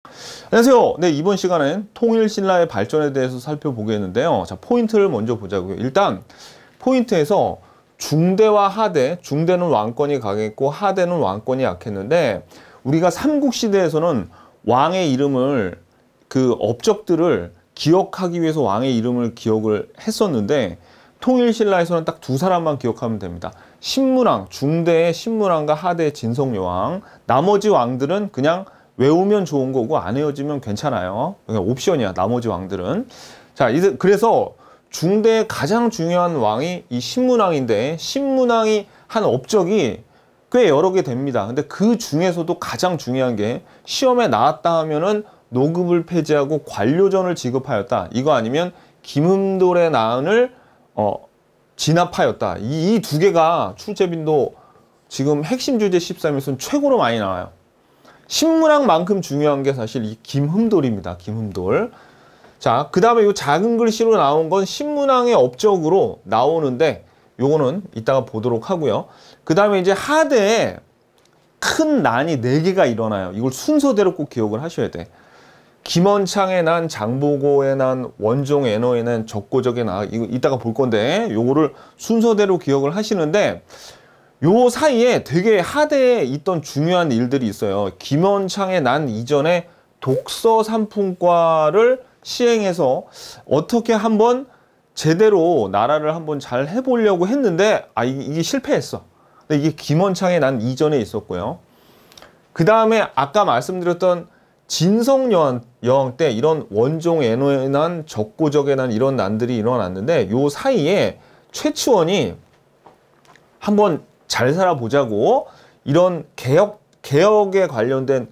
안녕하세요. 네, 이번 시간엔 통일신라의 발전에 대해서 살펴보겠는데요. 자, 포인트를 먼저 보자고요. 일단 포인트에서 중대와 하대, 중대는 왕권이 강했고 하대는 왕권이 약했는데, 우리가 삼국시대에서는 왕의 이름을, 그 업적들을 기억하기 위해서 왕의 이름을 기억을 했었는데, 통일신라에서는 딱 두 사람만 기억하면 됩니다. 신문왕, 중대의 신문왕과 하대의 진성여왕. 나머지 왕들은 그냥 외우면 좋은 거고 안 외워지면 괜찮아요. 그냥 옵션이야, 나머지 왕들은. 자, 그래서 중대의 가장 중요한 왕이 이 신문왕인데, 신문왕이 한 업적이 꽤 여러 개 됩니다. 근데 그 중에서도 가장 중요한 게, 시험에 나왔다 하면은 노급을 폐지하고 관료전을 지급하였다. 이거 아니면 김흠돌의 난을 진압하였다. 이 두 개가 출제 빈도 지금 핵심 주제 13에서는 최고로 많이 나와요. 신문왕만큼 중요한 게 사실 이 김흠돌입니다. 김흠돌. 자, 그 다음에 이 작은 글씨로 나온 건 신문왕의 업적으로 나오는데, 요거는 이따가 보도록 하고요. 그 다음에 이제 하대에 큰 난이 4개가 일어나요. 이걸 순서대로 꼭 기억을 하셔야 돼. 김원창의 난, 장보고의 난, 원종 애너의 난, 적고적의 난, 이거 이따가 볼 건데, 요거를 순서대로 기억을 하시는데, 요 사이에 되게 하대에 있던 중요한 일들이 있어요. 김원창의 난 이전에 독서 삼품과를 시행해서 어떻게 한번 제대로 나라를 한번 잘 해보려고 했는데, 이게 실패했어. 근데 이게 김원창의 난 이전에 있었고요. 그 다음에 아까 말씀드렸던 진성여왕 때 이런 원종 애노의 난, 적고적의 난, 이런 난들이 일어났는데, 요 사이에 최치원이 한번 잘 살아보자고 이런 개혁에 관련된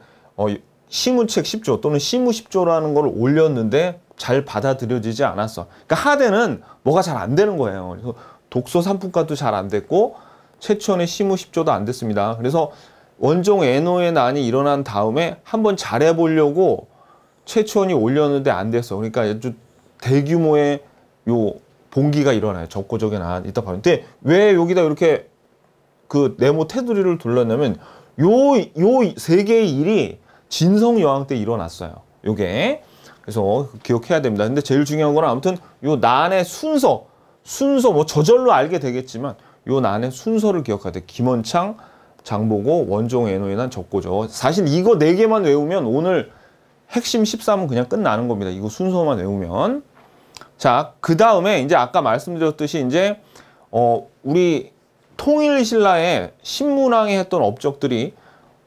시무책 10조 또는 시무 10조라는 걸 올렸는데 잘 받아들여지지 않았어. 그러니까 하대는 뭐가 잘 안 되는 거예요. 그래서 독서 3품과도 잘 안 됐고 최치원의 시무 10조도 안 됐습니다. 그래서 원종 애노의 난이 일어난 다음에 한번 잘해보려고 최치원이 올렸는데 안 됐어. 그러니까 아주 대규모의 요 봉기가 일어나요. 적고적의 난. 이따 봐요. 근데 왜 여기다 이렇게 그 네모 테두리를 둘렀냐면, 요 3개의 일이 진성여왕 때 일어났어요. 요게. 그래서 기억해야 됩니다. 근데 제일 중요한 건 아무튼 요 난의 순서 뭐 저절로 알게 되겠지만, 요 난의 순서를 기억해야 돼. 김원창, 장보고, 원종 애노의 난, 적고적. 사실 이거 4개만 외우면 오늘 핵심 13은 그냥 끝나는 겁니다. 이거 순서만 외우면. 자, 그 다음에 이제 아까 말씀드렸듯이 이제 우리 통일신라의 신문왕이 했던 업적들이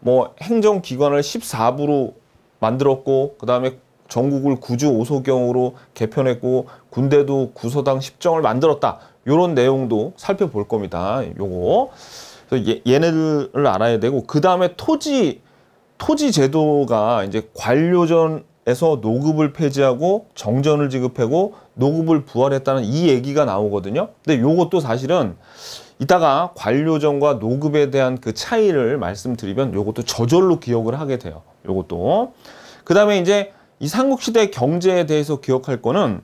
뭐 행정기관을 14부로 만들었고, 그 다음에 전국을 구주 5소경으로 개편했고, 군대도 구서당 10정을 만들었다. 요런 내용도 살펴볼 겁니다. 요거. 그래서 얘네들을 알아야 되고, 그 다음에 토지 제도가 이제 관료전에서 노급을 폐지하고 정전을 지급하고 노급을 부활했다는 이 얘기가 나오거든요. 근데 요것도 사실은 이따가 관료전과 노급에 대한 그 차이를 말씀드리면 요것도 저절로 기억을 하게 돼요. 요것도. 그 다음에 이제 이 삼국시대 경제에 대해서 기억할 거는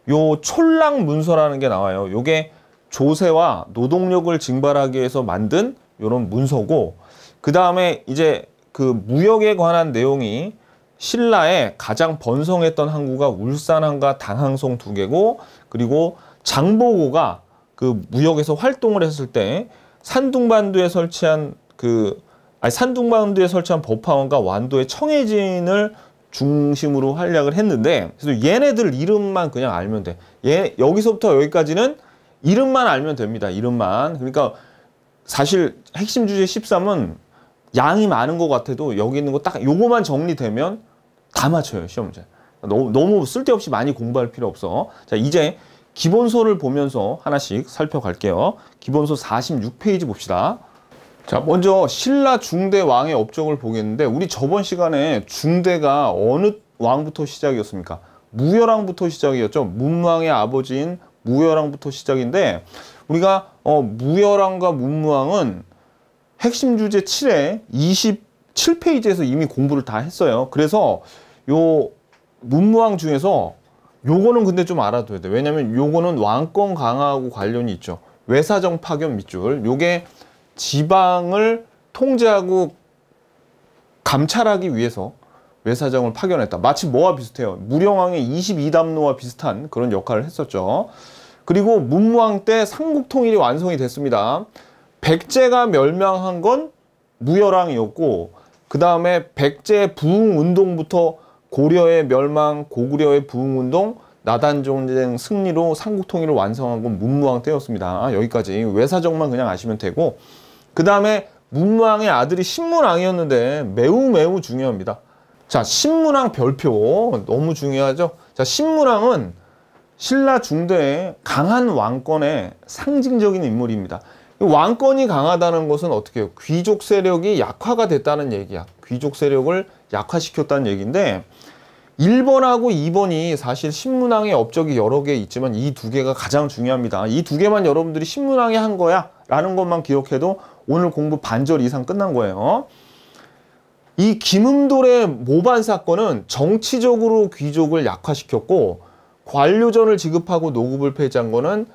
요 촐랑문서라는 게 나와요. 요게 조세와 노동력을 징발하기 위해서 만든 요런 문서고, 그 다음에 이제 그 무역에 관한 내용이 신라의 가장 번성했던 항구가 울산항과 당항송 2개고, 그리고 장보고가 그 무역에서 활동을 했을 때 산둥반도에 설치한 법화원과 완도의 청해진을 중심으로 활약을 했는데, 그래서 얘네들 이름만 그냥 알면 돼. 여기서부터 여기까지는 이름만 알면 됩니다. 이름만. 그러니까 사실 핵심 주제 13은 양이 많은 것 같아도 여기 있는 거 딱 요거만 정리되면 다 맞춰요, 시험 문제. 너무 쓸데없이 많이 공부할 필요 없어. 자, 이제 기본소를 보면서 하나씩 살펴갈게요. 기본소 46페이지 봅시다. 자, 먼저 신라 중대 왕의 업적을 보겠는데, 우리 저번 시간에 중대가 어느 왕부터 시작이었습니까? 무열왕부터 시작이었죠. 문왕의 아버지인 무열왕부터 시작인데, 우리가 무열왕과 문무왕은 핵심 주제 7에 27페이지에서 이미 공부를 다 했어요. 그래서 요 문무왕 중에서 요거는 근데 좀 알아둬야 돼. 왜냐면 요거는 왕권 강화하고 관련이 있죠. 외사정 파견 밑줄. 요게 지방을 통제하고 감찰하기 위해서 외사정을 파견했다. 마치 뭐와 비슷해요? 무령왕의 22담로와 비슷한 그런 역할을 했었죠. 그리고 문무왕 때 삼국통일이 완성이 됐습니다. 백제가 멸망한 건 무열왕이었고 그 다음에 백제 부흥운동부터 고려의 멸망, 고구려의 부흥운동, 나단전쟁 승리로 삼국통일을 완성한 건 문무왕 때였습니다. 여기까지 외사정만 그냥 아시면 되고 그 다음에 문무왕의 아들이 신문왕이었는데 매우 중요합니다. 자, 신문왕 별표 너무 중요하죠. 자, 신문왕은 신라 중대의 강한 왕권의 상징적인 인물입니다. 왕권이 강하다는 것은 어떻게 해요? 귀족 세력이 약화가 됐다는 얘기야. 귀족 세력을 약화시켰다는 얘기인데 1번하고 2번이 사실 신문왕의 업적이 여러 개 있지만 이 두 개가 가장 중요합니다. 이 두 개만 여러분들이 신문왕이 한 거야 라는 것만 기억해도 오늘 공부 반절 이상 끝난 거예요. 이 김흠돌의 모반 사건은 정치적으로 귀족을 약화시켰고 관료전을 지급하고 노급을 폐지한 거는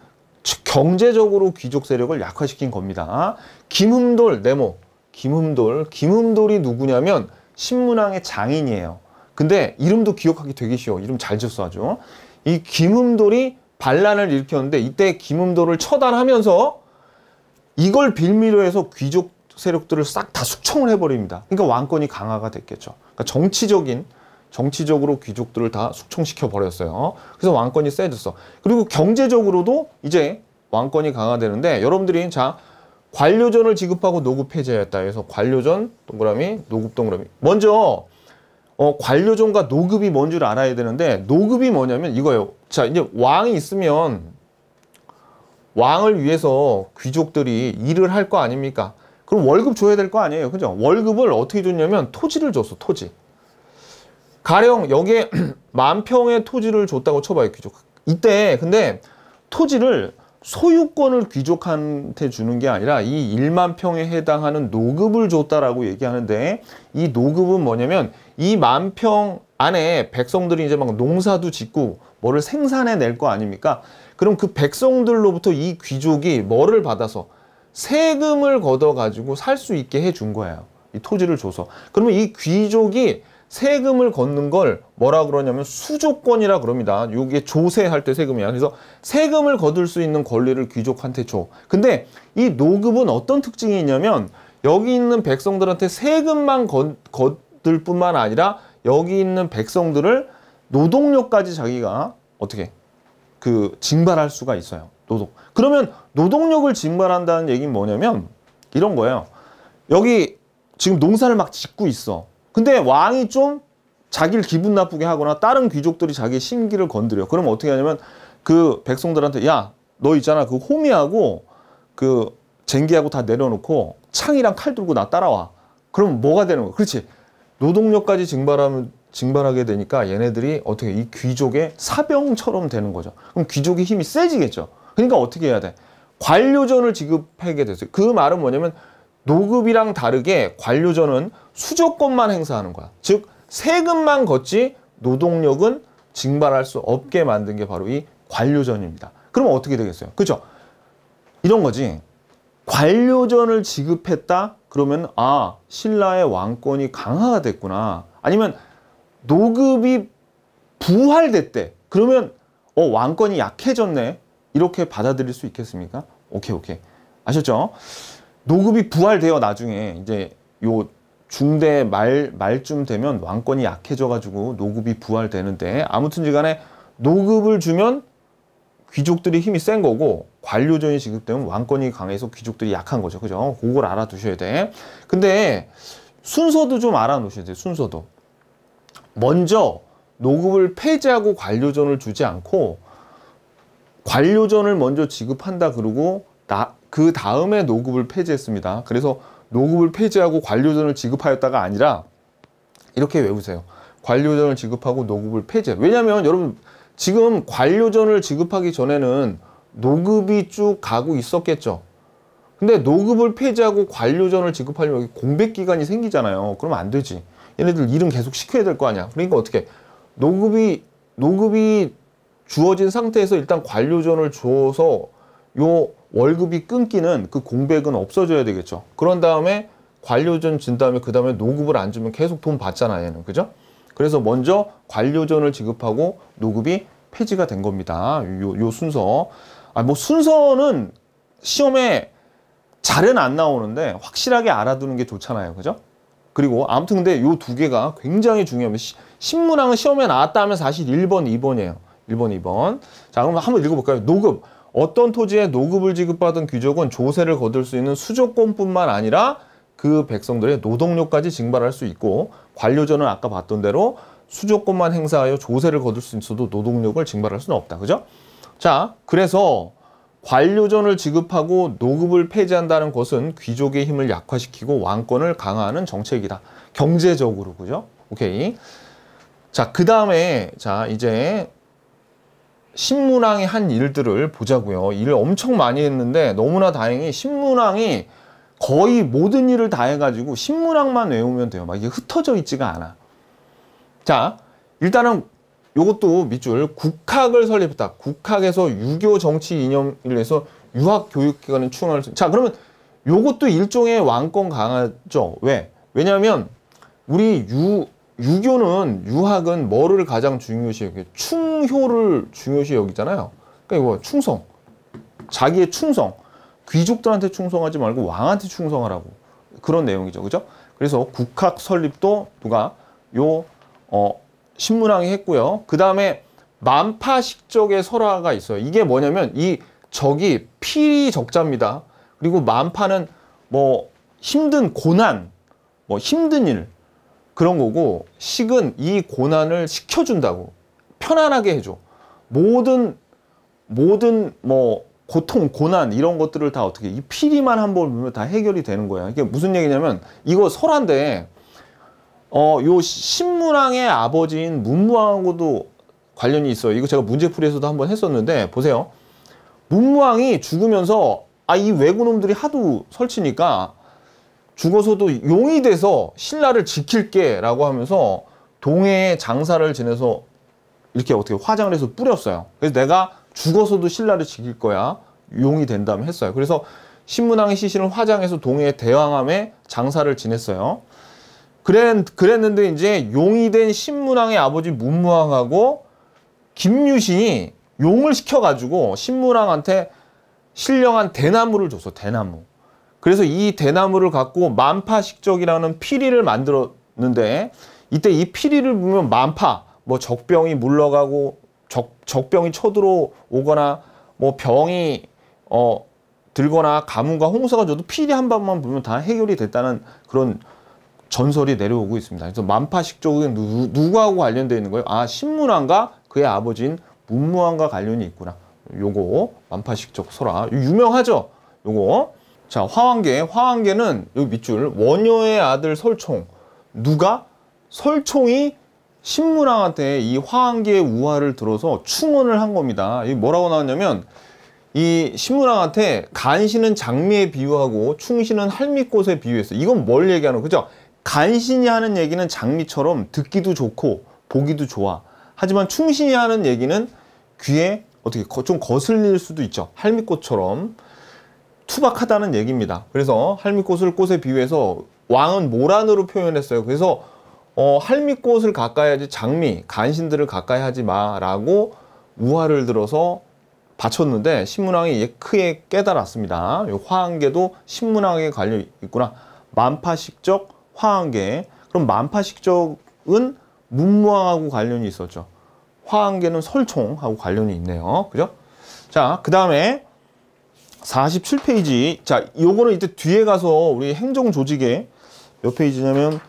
경제적으로 귀족 세력을 약화시킨 겁니다. 김흠돌 네모 김흠돌이 누구냐면 신문왕의 장인이에요. 근데 이름도 기억하기 되게 쉬워. 이름 잘 지었어 아주. 이 김흠돌이 반란을 일으켰는데 이때 김흠돌을 처단하면서 이걸 빌미로 해서 귀족 세력들을 싹 다 숙청을 해버립니다. 그러니까 왕권이 강화가 됐겠죠. 그러니까 정치적으로 귀족들을 다 숙청시켜 버렸어요. 그래서 왕권이 세졌어. 그리고 경제적으로도 이제 왕권이 강화되는데 여러분들이 자 관료전을 지급하고 노급 폐지했다. 그래서 관료전 동그라미 노급 동그라미. 먼저 관료전과 노급이 뭔 줄 알아야 되는데 노급이 뭐냐면 이거예요. 자 이제 왕이 있으면 왕을 위해서 귀족들이 일을 할 거 아닙니까? 그럼 월급 줘야 될 거 아니에요. 그죠? 월급을 어떻게 줬냐면 토지를 줬어. 토지. 가령 여기에 10,000평의 토지를 줬다고 쳐봐요. 귀족. 이때 근데 토지를 소유권을 귀족한테 주는 게 아니라 이 10,000평에 해당하는 노급을 줬다라고 얘기하는데 이 노급은 뭐냐면 이 10,000평 안에 백성들이 이제 막 농사도 짓고 뭐를 생산해 낼 거 아닙니까? 그럼 그 백성들로부터 이 귀족이 뭐를 받아서 세금을 걷어 가지고 살 수 있게 해준 거예요. 이 토지를 줘서. 그러면 이 귀족이 세금을 걷는 걸 뭐라 그러냐면 수조권이라 그럽니다. 이게 조세할 때 세금이야. 그래서 세금을 거둘 수 있는 권리를 귀족한테 줘. 근데 이 노급은 어떤 특징이 있냐면 여기 있는 백성들한테 세금만 거둘 뿐만 아니라 여기 있는 백성들을 노동력까지 자기가 어떻게 징발할 수가 있어요. 그러면 노동력을 징발한다는 얘기는 뭐냐면 이런 거예요. 여기 지금 농사를 막 짓고 있어. 근데 왕이 좀 자기를 기분 나쁘게 하거나 다른 귀족들이 자기 심기를 건드려. 그러면 어떻게 하냐면 그 백성들한테 야, 너 있잖아. 그 호미하고 그 쟁기하고 다 내려놓고 창이랑 칼 들고 나 따라와. 그럼 뭐가 되는 거야? 그렇지. 노동력까지 징발하게 되니까 얘네들이 어떻게 이 귀족의 사병처럼 되는 거죠. 그럼 귀족의 힘이 세지겠죠. 그러니까 어떻게 해야 돼? 관료전을 지급하게 됐어요. 그 말은 뭐냐면 노급이랑 다르게 관료전은 수조권만 행사하는 거야. 즉 세금만 걷지 노동력은 징발할 수 없게 만든 게 바로 이 관료전입니다. 그러면 어떻게 되겠어요? 그죠? 이런 거지. 관료전을 지급했다? 그러면 아, 신라의 왕권이 강화가 됐구나. 아니면 노급이 부활됐대. 그러면 왕권이 약해졌네. 이렇게 받아들일 수 있겠습니까? 오케이. 아셨죠? 노급이 부활돼요. 나중에 이제 요 중대 말쯤 되면 왕권이 약해져 가지고 노급이 부활되는데 아무튼 간에 노급을 주면 귀족들이 힘이 센 거고 관료전이 지급되면 왕권이 강해서 귀족들이 약한 거죠. 그죠? 그걸 알아두셔야 돼. 근데 순서도 좀 알아놓으셔야 돼요. 순서도. 먼저 노급을 폐지하고 관료전을 주지 않고 관료전을 먼저 지급한다 그러고 그 다음에 노급을 폐지했습니다. 그래서 노급을 폐지하고 관료전을 지급하였다가 아니라 이렇게 외우세요. 관료전을 지급하고 노급을 폐지해. 왜냐하면 여러분 지금 관료전을 지급하기 전에는 노급이 쭉 가고 있었겠죠. 근데 노급을 폐지하고 관료전을 지급하려면 공백 기간이 생기잖아요. 그러면 안 되지. 얘네들 일은 계속 시켜야 될 거 아니야. 그러니까 어떻게 노급이 주어진 상태에서 일단 관료전을 줘서 요 월급이 끊기는 그 공백은 없어져야 되겠죠. 그런 다음에 관료전 준 다음에 그 다음에 노급을 안 주면 계속 돈 받잖아 얘는. 그죠? 그래서 먼저 관료전을 지급하고 노급이 폐지가 된 겁니다. 요 순서. 뭐 순서는 시험에 잘은 안 나오는데 확실하게 알아두는 게 좋잖아요. 그죠? 그리고 아무튼 근데 요 두 개가 굉장히 중요합니다. 신문항은 시험에 나왔다 하면 사실 1번, 2번이에요. 1번, 2번. 자, 그럼 한번 읽어볼까요? 노급. 어떤 토지에 노급을 지급받은 귀족은 조세를 거둘 수 있는 수조권뿐만 아니라 그 백성들의 노동력까지 징발할 수 있고, 관료전은 아까 봤던 대로 수조권만 행사하여 조세를 거둘 수 있어도 노동력을 징발할 수는 없다. 그죠? 자, 그래서 관료전을 지급하고 노급을 폐지한다는 것은 귀족의 힘을 약화시키고 왕권을 강화하는 정책이다. 경제적으로. 그죠? 오케이. 자, 그 다음에, 자, 이제 신문왕이 한 일들을 보자고요. 일을 엄청 많이 했는데 너무나 다행히 신문왕이 거의 모든 일을 다 해가지고 신문왕만 외우면 돼요. 막 이게 흩어져 있지가 않아. 자, 일단은 요것도 밑줄, 국학을 설립했다. 국학에서 유교 정치 이념을 해서 유학 교육기관의 충원을. 자, 그러면 요것도 일종의 왕권 강화죠. 왜? 왜냐하면 우리 유교는, 유학은 뭐를 가장 중요시 여겨요? 충효를 중요시 여기잖아요. 그러니까 이거 충성. 자기의 충성. 귀족들한테 충성하지 말고 왕한테 충성하라고. 그런 내용이죠. 그죠? 그래서 국학 설립도 누가? 신문왕이 했고요. 그 다음에 만파식적의 설화가 있어요. 이게 뭐냐면 이 적이 필이 적자입니다. 그리고 만파는 뭐 힘든 고난, 뭐 힘든 일 그런 거고, 식은 이 고난을 식혀준다고, 편안하게 해줘. 모든 뭐 고통, 고난 이런 것들을 다 어떻게 이 필이만 한번 보면 다 해결이 되는 거야. 이게 무슨 얘기냐면 이거 설화인데 요 신문왕의 아버지인 문무왕하고도 관련이 있어요. 이거 제가 문제풀이에서도 한번 했었는데 보세요. 문무왕이 죽으면서 이 왜구놈들이 하도 설치니까 죽어서도 용이 돼서 신라를 지킬게 라고 하면서 동해에 장사를 지내서 이렇게 어떻게 화장을 해서 뿌렸어요. 그래서 내가 죽어서도 신라를 지킬 거야. 용이 된다면 했어요. 그래서 신문왕의 시신을 화장해서 동해에 대왕함에 장사를 지냈어요. 그랬는데 이제 용이 된 신문왕의 아버지 문무왕하고 김유신이 용을 시켜가지고 신문왕한테 신령한 대나무를 줬어. 대나무. 그래서 이 대나무를 갖고 만파식적이라는 피리를 만들었는데, 이때 이 피리를 보면 만파, 뭐 적병이 물러가고 적병이 쳐들어오거나 뭐 병이 들거나 가뭄과 홍수가 줘도 피리 한 방만 보면 다 해결이 됐다는 그런 전설이 내려오고 있습니다. 그래서 만파식적은 누구하고 관련되어 있는 거예요? 신문왕과 그의 아버지인 문무왕과 관련이 있구나. 요거 만파식적 설화 유명하죠. 요거. 자, 화왕계는 여기 밑줄, 원효의 아들 설총. 누가? 설총이 신문왕한테 이 화왕계의 우화를 들어서 충원을 한 겁니다. 이 뭐라고 나왔냐면, 이 신문왕한테 간신은 장미에 비유하고 충신은 할미꽃에 비유했어요. 이건 뭘 얘기하는 거죠? 간신이 하는 얘기는 장미처럼 듣기도 좋고 보기도 좋아. 하지만 충신이 하는 얘기는 귀에 어떻게 좀 거슬릴 수도 있죠. 할미꽃처럼 투박하다는 얘기입니다. 그래서 할미꽃을 꽃에 비유해서 왕은 모란으로 표현했어요. 그래서 할미꽃을 가까이 하지 장미, 간신들을 가까이 하지 마라고 우화를 들어서 바쳤는데, 신문왕이 크게 깨달았습니다. 화왕계도 신문왕에 관련이 있구나. 만파식적 화왕계. 그럼 만파식적은 문무왕하고 관련이 있었죠. 화왕계는 설총하고 관련이 있네요. 그죠? 자, 그 다음에 47페이지. 자, 요거는 이때 뒤에 가서 우리 행정조직에 몇 페이지냐면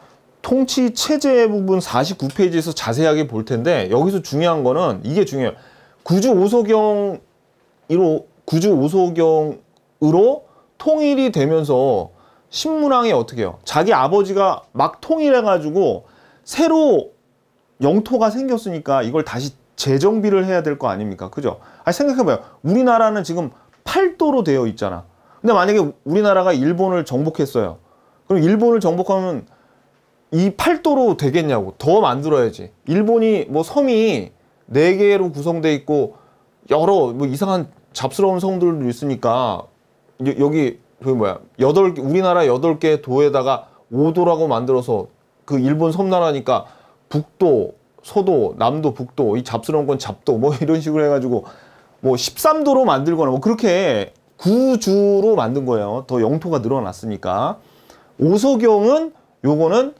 통치 체제 부분 49페이지에서 자세하게 볼 텐데, 여기서 중요한 거는 이게 중요해요. 구주 오소경으로 통일이 되면서 신문왕이 어떻게 해요? 자기 아버지가 막 통일해가지고 새로 영토가 생겼으니까 이걸 다시 재정비를 해야 될 거 아닙니까? 그죠? 생각해봐요. 우리나라는 지금 팔도로 되어 있잖아. 근데 만약에 우리나라가 일본을 정복했어요. 그럼 일본을 정복하면 이 팔도로 되겠냐고. 더 만들어야지. 일본이 뭐 섬이 4개로 구성되어 있고 여러 뭐 이상한 잡스러운 성들도 있으니까 여기 우리나라 8개 도에다가 5도라고 만들어서 그 일본 섬나라니까 북도, 서도, 남도, 북도, 이 잡스러운 건 잡도, 뭐 이런 식으로 해가지고 뭐 13도로 만들거나 뭐 그렇게 구주로 만든 거예요. 더 영토가 늘어났으니까. 오소경은 요거는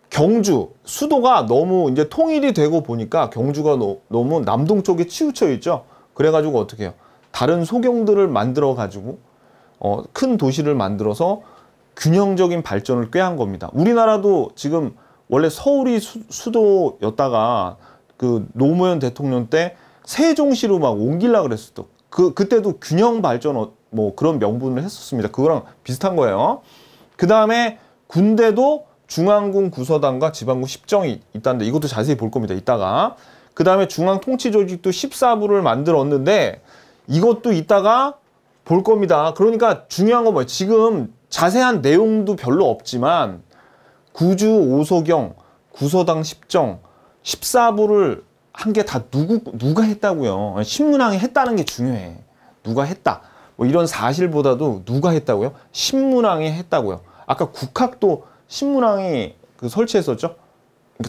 경주, 수도가 너무 이제 통일이 되고 보니까 경주가 너무 남동 쪽에 치우쳐 있죠. 그래가지고 어떻게 해요? 다른 소경들을 만들어 가지고 큰 도시를 만들어서 균형적인 발전을 꾀한 겁니다. 우리나라도 지금 원래 서울이 수도였다가 그 노무현 대통령 때 세종시로 막 옮기려고 그랬었죠. 그때도 균형 발전 뭐 그런 명분을 했었습니다. 그거랑 비슷한 거예요. 그 다음에 군대도 중앙군 구서당과 지방군 10정이 있다는데 이것도 자세히 볼 겁니다. 이따가. 그 다음에 중앙통치조직도 14부를 만들었는데 이것도 이따가 볼 겁니다. 그러니까 중요한 건 뭐예요? 지금 자세한 내용도 별로 없지만 구주, 오소경, 구서당 10정, 14부를 한 게 다 누가 했다고요? 신문왕이 했다는 게 중요해. 누가 했다. 뭐 이런 사실보다도 누가 했다고요? 신문왕이 했다고요. 아까 국학도 신문왕이 설치했었죠?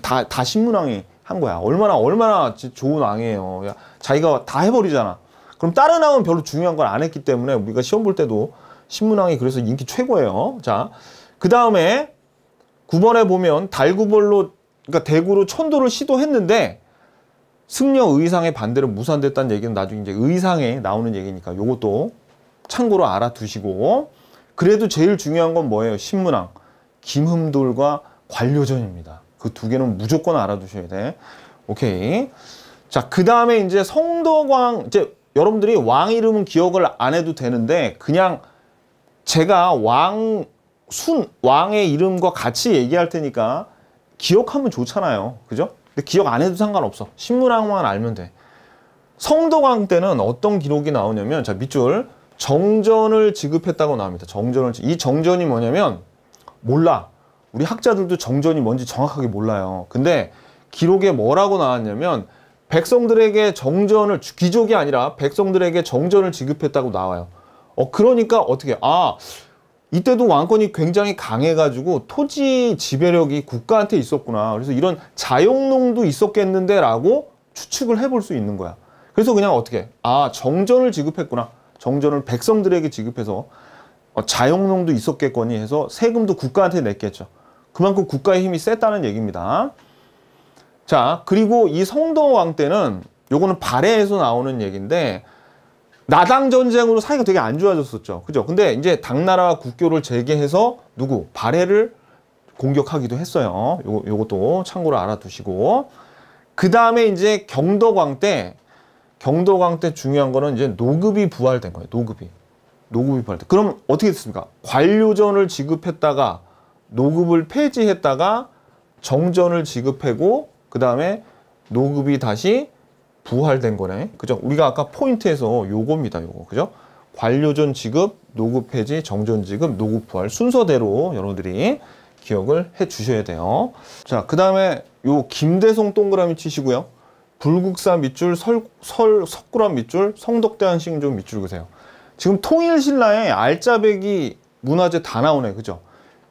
다 신문왕이 한 거야. 얼마나 좋은 왕이에요. 야, 자기가 다 해버리잖아. 그럼 다른 왕은 별로 중요한 걸 안 했기 때문에 우리가 시험 볼 때도 신문왕이 그래서 인기 최고예요. 자, 그 다음에 9번에 보면 달구벌로, 그러니까 대구로 천도를 시도했는데 승려 의상의 반대로 무산됐다는 얘기는 나중에 이제 의상에 나오는 얘기니까 요것도 참고로 알아두시고, 그래도 제일 중요한 건 뭐예요? 신문왕. 김흠돌과 관료전입니다. 그 두 개는 무조건 알아두셔야 돼. 오케이. 자, 그 다음에 이제 성덕왕, 이제 여러분들이 왕 이름은 기억을 안 해도 되는데, 그냥 제가 왕의 이름과 같이 얘기할 테니까 기억하면 좋잖아요. 그죠? 근데 기억 안 해도 상관없어. 신문왕만 알면 돼. 성덕왕 때는 어떤 기록이 나오냐면, 자, 밑줄. 정전을 지급했다고 나옵니다. 이 정전이 뭐냐면, 몰라. 우리 학자들도 정전이 뭔지 정확하게 몰라요. 근데 기록에 뭐라고 나왔냐면, 백성들에게 정전을, 귀족이 아니라 백성들에게 정전을 지급했다고 나와요. 그러니까 어떻게, 이때도 왕권이 굉장히 강해가지고 토지 지배력이 국가한테 있었구나. 그래서 이런 자영농도 있었겠는데 라고 추측을 해볼 수 있는 거야. 그래서 그냥 어떻게, 정전을 지급했구나. 정전을 백성들에게 지급해서 자영농도 있었겠거니 해서 세금도 국가한테 냈겠죠. 그만큼 국가의 힘이 셌다는 얘기입니다. 자, 그리고 이 성덕왕 때는 요거는 발해에서 나오는 얘기인데, 나당 전쟁으로 사이가 되게 안 좋아졌었죠. 그죠? 근데 이제 당나라와 국교를 재개해서 발해를 공격하기도 했어요. 요것도 참고로 알아두시고. 그 다음에 이제 경덕왕 때 중요한 거는 이제 노급이 부활된 거예요. 노급이 부활된. 그럼 어떻게 됐습니까? 관료전을 지급했다가 노급을 폐지했다가 정전을 지급하고 그 다음에 노급이 다시 부활된 거네. 그죠? 우리가 아까 포인트에서 요겁니다. 요거. 그죠? 관료전 지급, 노급 폐지, 정전 지급, 노급 부활 순서대로 여러분들이 기억을 해 주셔야 돼요. 자, 그 다음에 요 김대성 동그라미 치시고요. 불국사 밑줄, 석굴암 밑줄, 성덕대왕신조 밑줄 그세요. 지금 통일신라에 알짜배기 문화재 다 나오네. 그죠?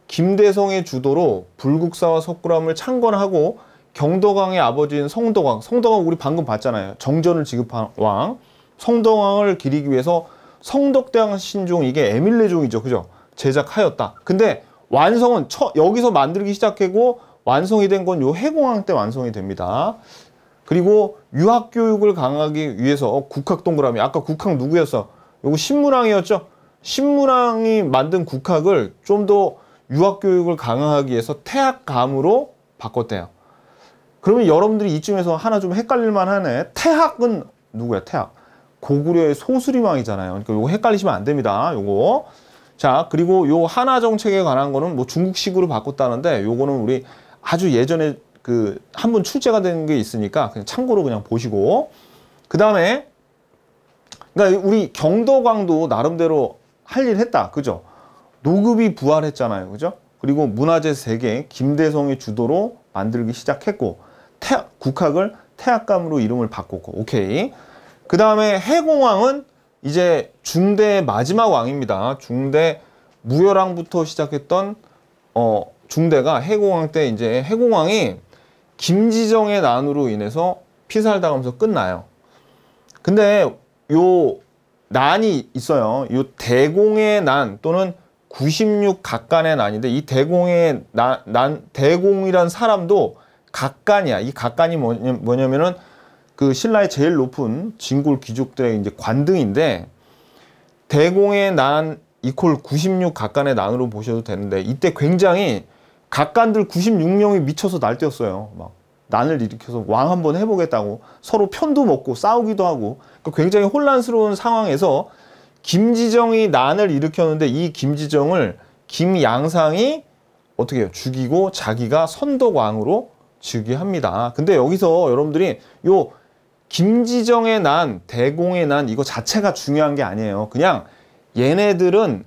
김대성의 주도로 불국사와 석굴암을 창건하고 경덕왕의 아버지인 성덕왕 우리 방금 봤잖아요. 정전을 지급한 왕. 성덕왕을 기리기 위해서 성덕대왕 신종, 이게 에밀레종이죠. 그죠? 제작하였다. 근데 완성은 여기서 만들기 시작하고 완성이 된 건 요 해공왕 때 완성이 됩니다. 그리고 유학교육을 강화하기 위해서 국학 동그라미. 아까 국학 누구였어? 요거 신문왕이었죠? 신문왕이 만든 국학을 좀 더 유학교육을 강화하기 위해서 태학감으로 바꿨대요. 그러면 여러분들이 이쯤에서 하나 좀 헷갈릴만 하네. 태학은 누구야? 태학. 고구려의 소수림왕이잖아요. 그러니까 요거 헷갈리시면 안 됩니다. 요거. 자, 그리고 요 하나 정책에 관한 거는 뭐 중국식으로 바꿨다는데 요거는 우리 아주 예전에 한 번 출제가 된 게 있으니까 그냥 참고로 그냥 보시고. 그 다음에 그러니까 우리 경덕왕도 나름대로 할 일 했다. 그죠? 노급이 부활했잖아요. 그죠? 그리고 문화재 3개 김대성의 주도로 만들기 시작했고, 국학을 태학감으로 이름을 바꿨고. 오케이. 그 다음에 해공왕은 이제 중대의 마지막 왕입니다. 중대 무열왕부터 시작했던 중대가 해공왕 때, 이제 해공왕이 김지정의 난으로 인해서 피살당하면서 끝나요. 근데 요 난이 있어요. 요 대공의 난 또는 96 각간의 난인데 이 대공의 대공이란 사람도 각간이야. 이 각간이 뭐냐면은 그 신라의 제일 높은 진골 귀족들의 이제 관등인데 대공의 난 이퀄 96 각간의 난으로 보셔도 되는데 이때 굉장히 각간들 96명이 미쳐서 날뛰었어요. 막 난을 일으켜서 왕 한번 해보겠다고 서로 편도 먹고 싸우기도 하고 그러니까 굉장히 혼란스러운 상황에서 김지정이 난을 일으켰는데 이 김지정을 김양상이 어떻게 해요? 죽이고 자기가 선덕왕으로 즉위합니다. 근데 여기서 여러분들이 요 김지정의 난, 대공의 난 이거 자체가 중요한 게 아니에요. 그냥 얘네들은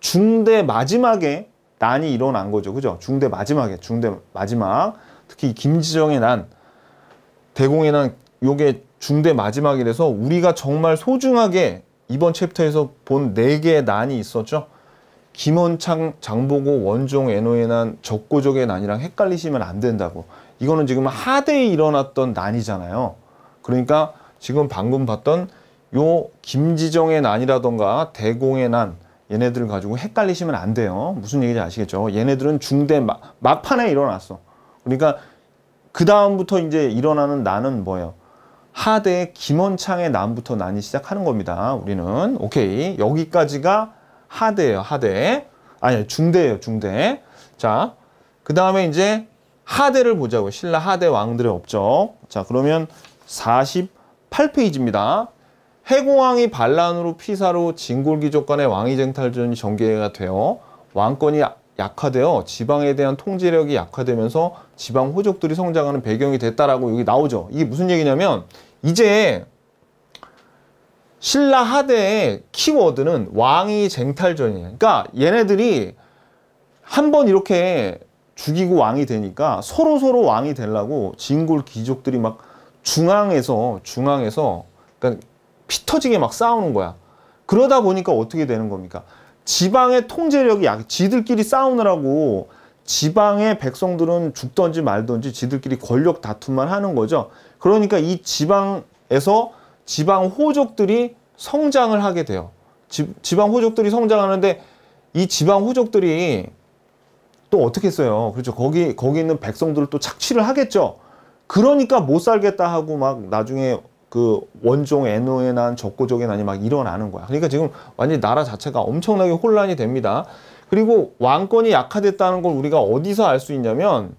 중대 마지막에 난이 일어난 거죠. 그죠? 중대 마지막에, 중대 마지막. 특히 김지정의 난, 대공의 난 요게 중대 마지막이라서 우리가 정말 소중하게 이번 챕터에서 본 4개의 난이 있었죠. 김원창, 장보고, 원종, 애노의 난, 적고적의 난이랑 헷갈리시면 안 된다고. 이거는 지금 하대에 일어났던 난이잖아요. 그러니까 지금 방금 봤던 요 김지정의 난이라던가 대공의 난 얘네들을 가지고 헷갈리시면 안 돼요. 무슨 얘기인지 아시겠죠? 얘네들은 중대 막판에 일어났어. 그러니까 그 다음부터 이제 일어나는 난은 뭐예요? 하대 김원창의 난부터 난이 시작하는 겁니다. 우리는 오케이 여기까지가 하대예요. 하대 아니 중대예요. 중대. 자, 그 다음에 이제 하대를 보자고요. 신라 하대 왕들의 업적. 자, 그러면 48페이지입니다. 해공왕이 반란으로 피사로 진골귀족 간의 왕위쟁탈전이 전개가 되어 왕권이 약화되어 지방에 대한 통제력이 약화되면서 지방 호족들이 성장하는 배경이 됐다라고 여기 나오죠. 이게 무슨 얘기냐면 이제 신라 하대의 키워드는 왕위쟁탈전이에요. 그러니까 얘네들이 한번 이렇게 죽이고 왕이 되니까 서로 왕이 되려고 진골 귀족들이 막 중앙에서 그러니까 피 터지게 막 싸우는 거야. 그러다 보니까 어떻게 되는 겁니까? 지방의 통제력이 지들끼리 싸우느라고 지방의 백성들은 죽든지 말든지 지들끼리 권력 다툼만 하는 거죠. 그러니까 이 지방에서 지방 호족들이 성장을 하게 돼요. 지방 호족들이 성장하는데 이 지방 호족들이 또 어떻게 했어요? 그렇죠. 거기 있는 백성들을 또 착취를 하겠죠. 그러니까 못 살겠다 하고 막 나중에 그 원종, 애노의 난, 적고적의 난이 막 일어나는 거야. 그러니까 지금 완전히 나라 자체가 엄청나게 혼란이 됩니다. 그리고 왕권이 약화됐다는 걸 우리가 어디서 알 수 있냐면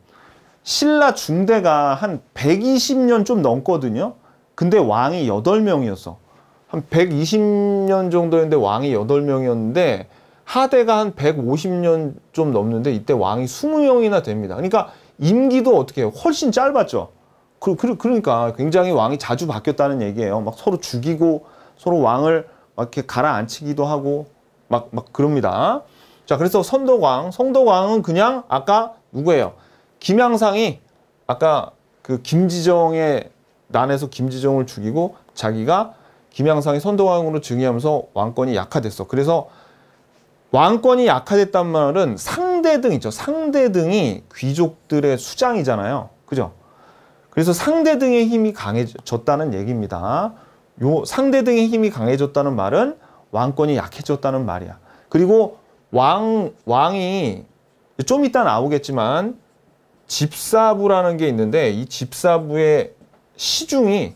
신라 중대가 한 120년 좀 넘거든요. 근데 왕이 8명이었어. 한 120년 정도였는데 왕이 8명이었는데 하대가 한 150년 좀 넘는데 이때 왕이 20명이나 됩니다. 그러니까 임기도 어떻게 해요? 훨씬 짧았죠. 그러니까 굉장히 왕이 자주 바뀌었다는 얘기예요. 막 서로 죽이고 서로 왕을 막 이렇게 가라앉히기도 하고 막 그럽니다. 자, 그래서 성덕왕은 그냥 아까 누구예요? 김양상이 아까 그 김지정의 난에서 김지정을 죽이고 자기가 김양상이 선덕왕으로 즉위하면서 왕권이 약화됐어. 그래서 왕권이 약화됐단 말은 상대등 있죠. 상대등이 귀족들의 수장이잖아요. 그죠? 그래서 상대등의 힘이 강해졌다는 얘기입니다. 요 상대등의 힘이 강해졌다는 말은 왕권이 약해졌다는 말이야. 그리고 왕이 좀 이따 나오겠지만 집사부라는 게 있는데 이 집사부의 시중이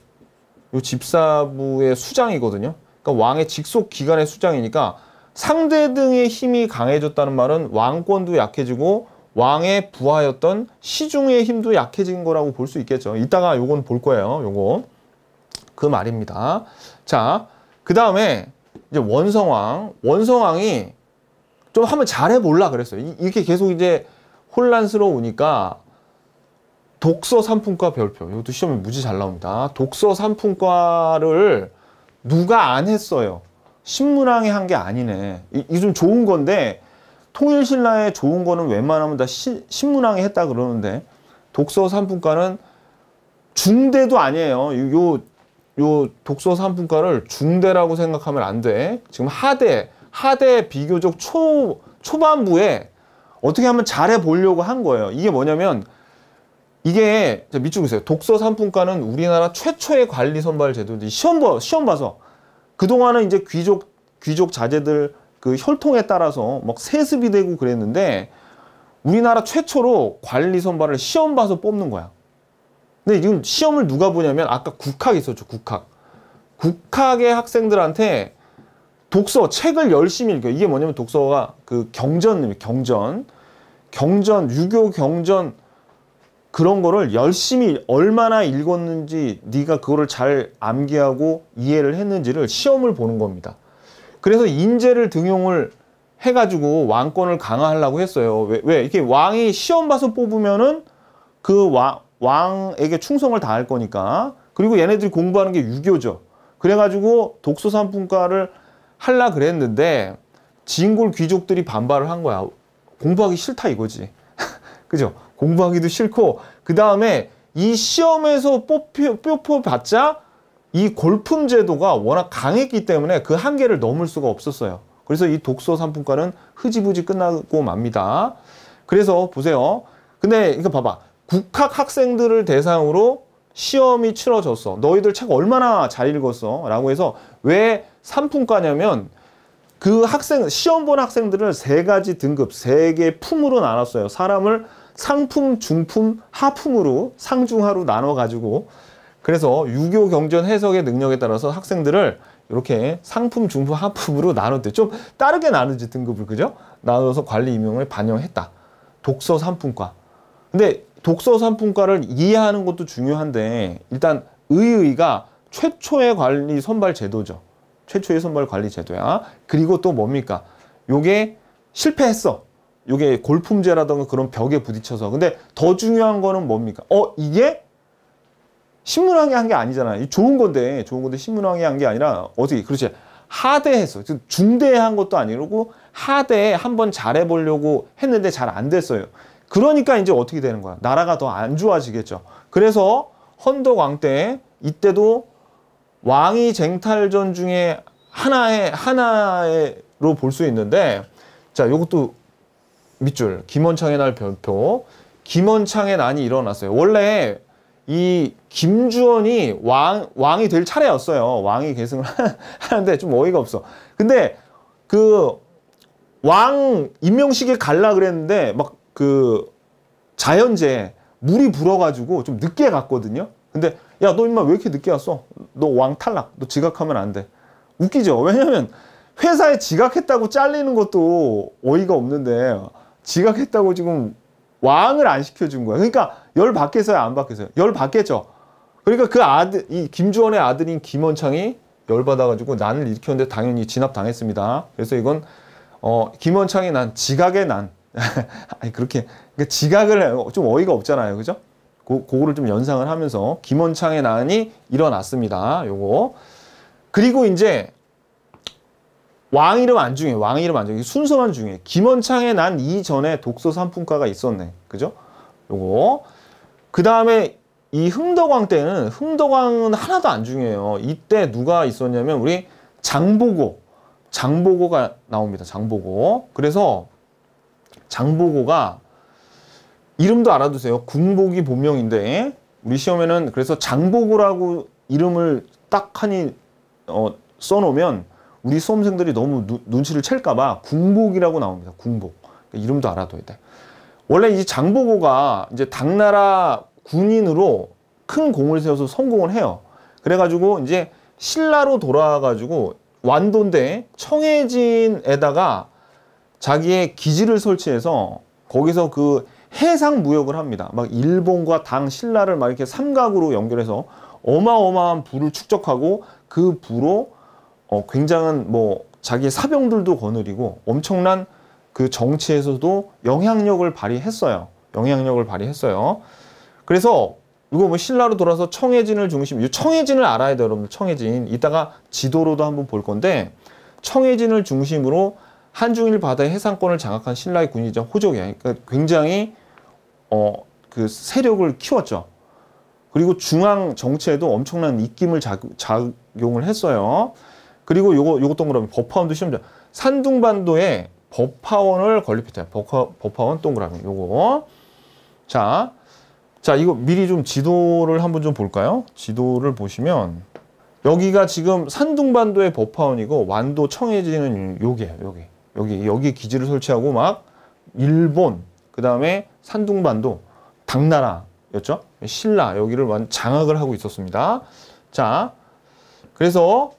요 집사부의 수장이거든요. 그러니까 왕의 직속 기관의 수장이니까 상대등의 힘이 강해졌다는 말은 왕권도 약해지고 왕의 부하였던 시중의 힘도 약해진 거라고 볼 수 있겠죠. 이따가 요건 볼 거예요. 요거 그 말입니다. 자, 그 다음에 이제 원성왕이 좀 한번 잘해볼라 그랬어요. 이렇게 계속 이제 혼란스러우니까 독서 3품과 별표. 이것도 시험에 무지 잘 나옵니다. 독서 3품과를 누가 안 했어요. 신문왕이 한 게 아니네. 이 좀 좋은 건데 통일신라에 좋은 거는 웬만하면 다 신문왕이 했다 그러는데 독서 3품과는 중대도 아니에요. 요 독서 3품과를 중대라고 생각하면 안 돼. 지금 하대 비교적 초반부에 어떻게 하면 잘해 보려고 한 거예요. 이게 뭐냐면 이게 밑줄 보세요. 독서 산품과는 우리나라 최초의 관리 선발 제도인데 시험 봐서 그동안은 이제 귀족 자제들 그 혈통에 따라서 막 세습이 되고 그랬는데 우리나라 최초로 관리 선발을 시험 봐서 뽑는 거야. 근데 지금 시험을 누가 보냐면 아까 국학 있었죠. 국학의 학생들한테 독서 책을 열심히 읽어요. 이게 뭐냐면 독서가 그 경전, 유교 경전 그런 거를 열심히 얼마나 읽었는지 네가 그거를 잘 암기하고 이해를 했는지를 시험을 보는 겁니다. 그래서 인재를 등용을 해가지고 왕권을 강화하려고 했어요. 왜? 이렇게 왕이 시험 봐서 뽑으면은 그 왕에게 충성을 다할 거니까. 그리고 얘네들이 공부하는 게 유교죠. 그래가지고 독서 산품과를 하려 그랬는데 진골 귀족들이 반발을 한 거야. 공부하기 싫다 이거지. 그죠? 공부하기도 싫고 그 다음에 이 시험에서 뽑혀봤자 이 골품 제도가 워낙 강했기 때문에 그 한계를 넘을 수가 없었어요. 그래서 이 독서 산품과는 흐지부지 끝나고 맙니다. 그래서 보세요. 근데 이거 봐봐. 국학 학생들을 대상으로 시험이 치러졌어. 너희들 책 얼마나 잘 읽었어? 라고 해서 왜 산품과냐면 그 시험 본 학생들을 세 가지 등급, 세 개의 품으로 나눴어요. 사람을 상품, 중품, 하품으로 상중하로 나눠가지고 그래서 유교 경전 해석의 능력에 따라서 학생들을 이렇게 상품, 중품, 하품으로 나눴대. 좀 다르게 나누지 등급을 그죠? 나눠서 관리 임용을 반영했다. 독서 산품과. 근데 독서 산품과를 이해하는 것도 중요한데 일단 의의가 최초의 관리 선발 제도죠. 최초의 선발 관리 제도야. 그리고 또 뭡니까? 요게 실패했어. 요게 골품제라던가 그런 벽에 부딪혀서. 근데 더 중요한 거는 뭡니까? 이게 신문왕이 한 게 아니잖아요. 좋은 건데 신문왕이 한 게 아니라 어떻게 그렇지 하대했어. 중대한 것도 아니고 하대에 한번 잘해보려고 했는데 잘 안 됐어요. 그러니까 이제 어떻게 되는 거야? 나라가 더 안 좋아지겠죠. 그래서 헌덕왕 때 이때도 왕위 쟁탈전 중에 하나로 볼 수 있는데 자, 요것도 밑줄 김원창의 날 별표. 김원창의 난이 일어났어요. 원래 이 김주원이 왕이 될 차례였어요. 왕이 계승을 하는데 좀 어이가 없어. 근데 그 왕 임명식에 갈라 그랬는데 막 그 자연재해 물이 불어가지고 좀 늦게 갔거든요. 근데 야, 너 임마 왜 이렇게 늦게 왔어? 너 왕 탈락. 너 지각하면 안 돼. 웃기죠? 왜냐면 회사에 지각했다고 잘리는 것도 어이가 없는데 지각했다고 지금 왕을 안 시켜준 거야. 그러니까 열 받겠어요? 안 받겠어요? 열 받겠죠? 그러니까 그 아들, 이 김주원의 아들인 김원창이 열 받아가지고 난을 일으켰는데 당연히 진압당했습니다. 그래서 이건 김원창의 난, 지각의 난. 아니 그렇게 그러니까 지각을 좀 어이가 없잖아요. 그죠? 그거를 좀 연상을 하면서 김원창의 난이 일어났습니다. 요거. 그리고 이제 왕 이름 안 중요해. 왕 이름 안 중요해. 순서만 중요해. 김원창의 난 이전에 독서 산품과가 있었네. 그죠? 요거. 그 다음에 이 흥덕왕 때는 흥덕왕은 하나도 안 중요해요. 이때 누가 있었냐면 우리 장보고가 나옵니다. 장보고. 그래서 장보고가 이름도 알아두세요. 궁복이 본명인데 우리 시험에는 그래서 장보고라고 이름을 딱 하니 써놓으면 우리 수험생들이 너무 눈치를 챌까봐 궁복이라고 나옵니다. 궁복. 그러니까 이름도 알아둬야 돼. 원래 이 장보고가 이제 당나라 군인으로 큰 공을 세워서 성공을 해요. 그래가지고 이제 신라로 돌아와가지고 완도인데 청해진에다가 자기의 기지를 설치해서 거기서 그 해상 무역을 합니다. 막 일본과 당 신라를 막 이렇게 삼각으로 연결해서 어마어마한 부를 축적하고 그 부로 굉장한 뭐 자기의 사병들도 거느리고 엄청난 그 정치에서도 영향력을 발휘했어요. 그래서 이거 뭐 신라로 돌아서 청해진을 중심, 이 청해진을 알아야 돼요, 여러분들. 청해진. 이따가 지도로도 한번 볼 건데 청해진을 중심으로 한중일 바다의 해상권을 장악한 신라의 군이죠. 호족이야. 그러니까 굉장히 그 세력을 키웠죠. 그리고 중앙 정치에도 엄청난 입김을 작용을 했어요. 그리고 요거 동그라미 법화원도 시험자. 산둥반도에 법화원을 건립했대요. 법화원 동그라미 요거. 자 자, 이거 미리 좀 지도를 한번 좀 볼까요? 지도를 보시면 여기가 지금 산둥반도의 법화원이고 완도 청해진은 여기예요. 여기 기지를 설치하고 막 일본, 그 다음에 산둥반도, 당나라였죠. 신라 여기를 완 장악을 하고 있었습니다. 자, 그래서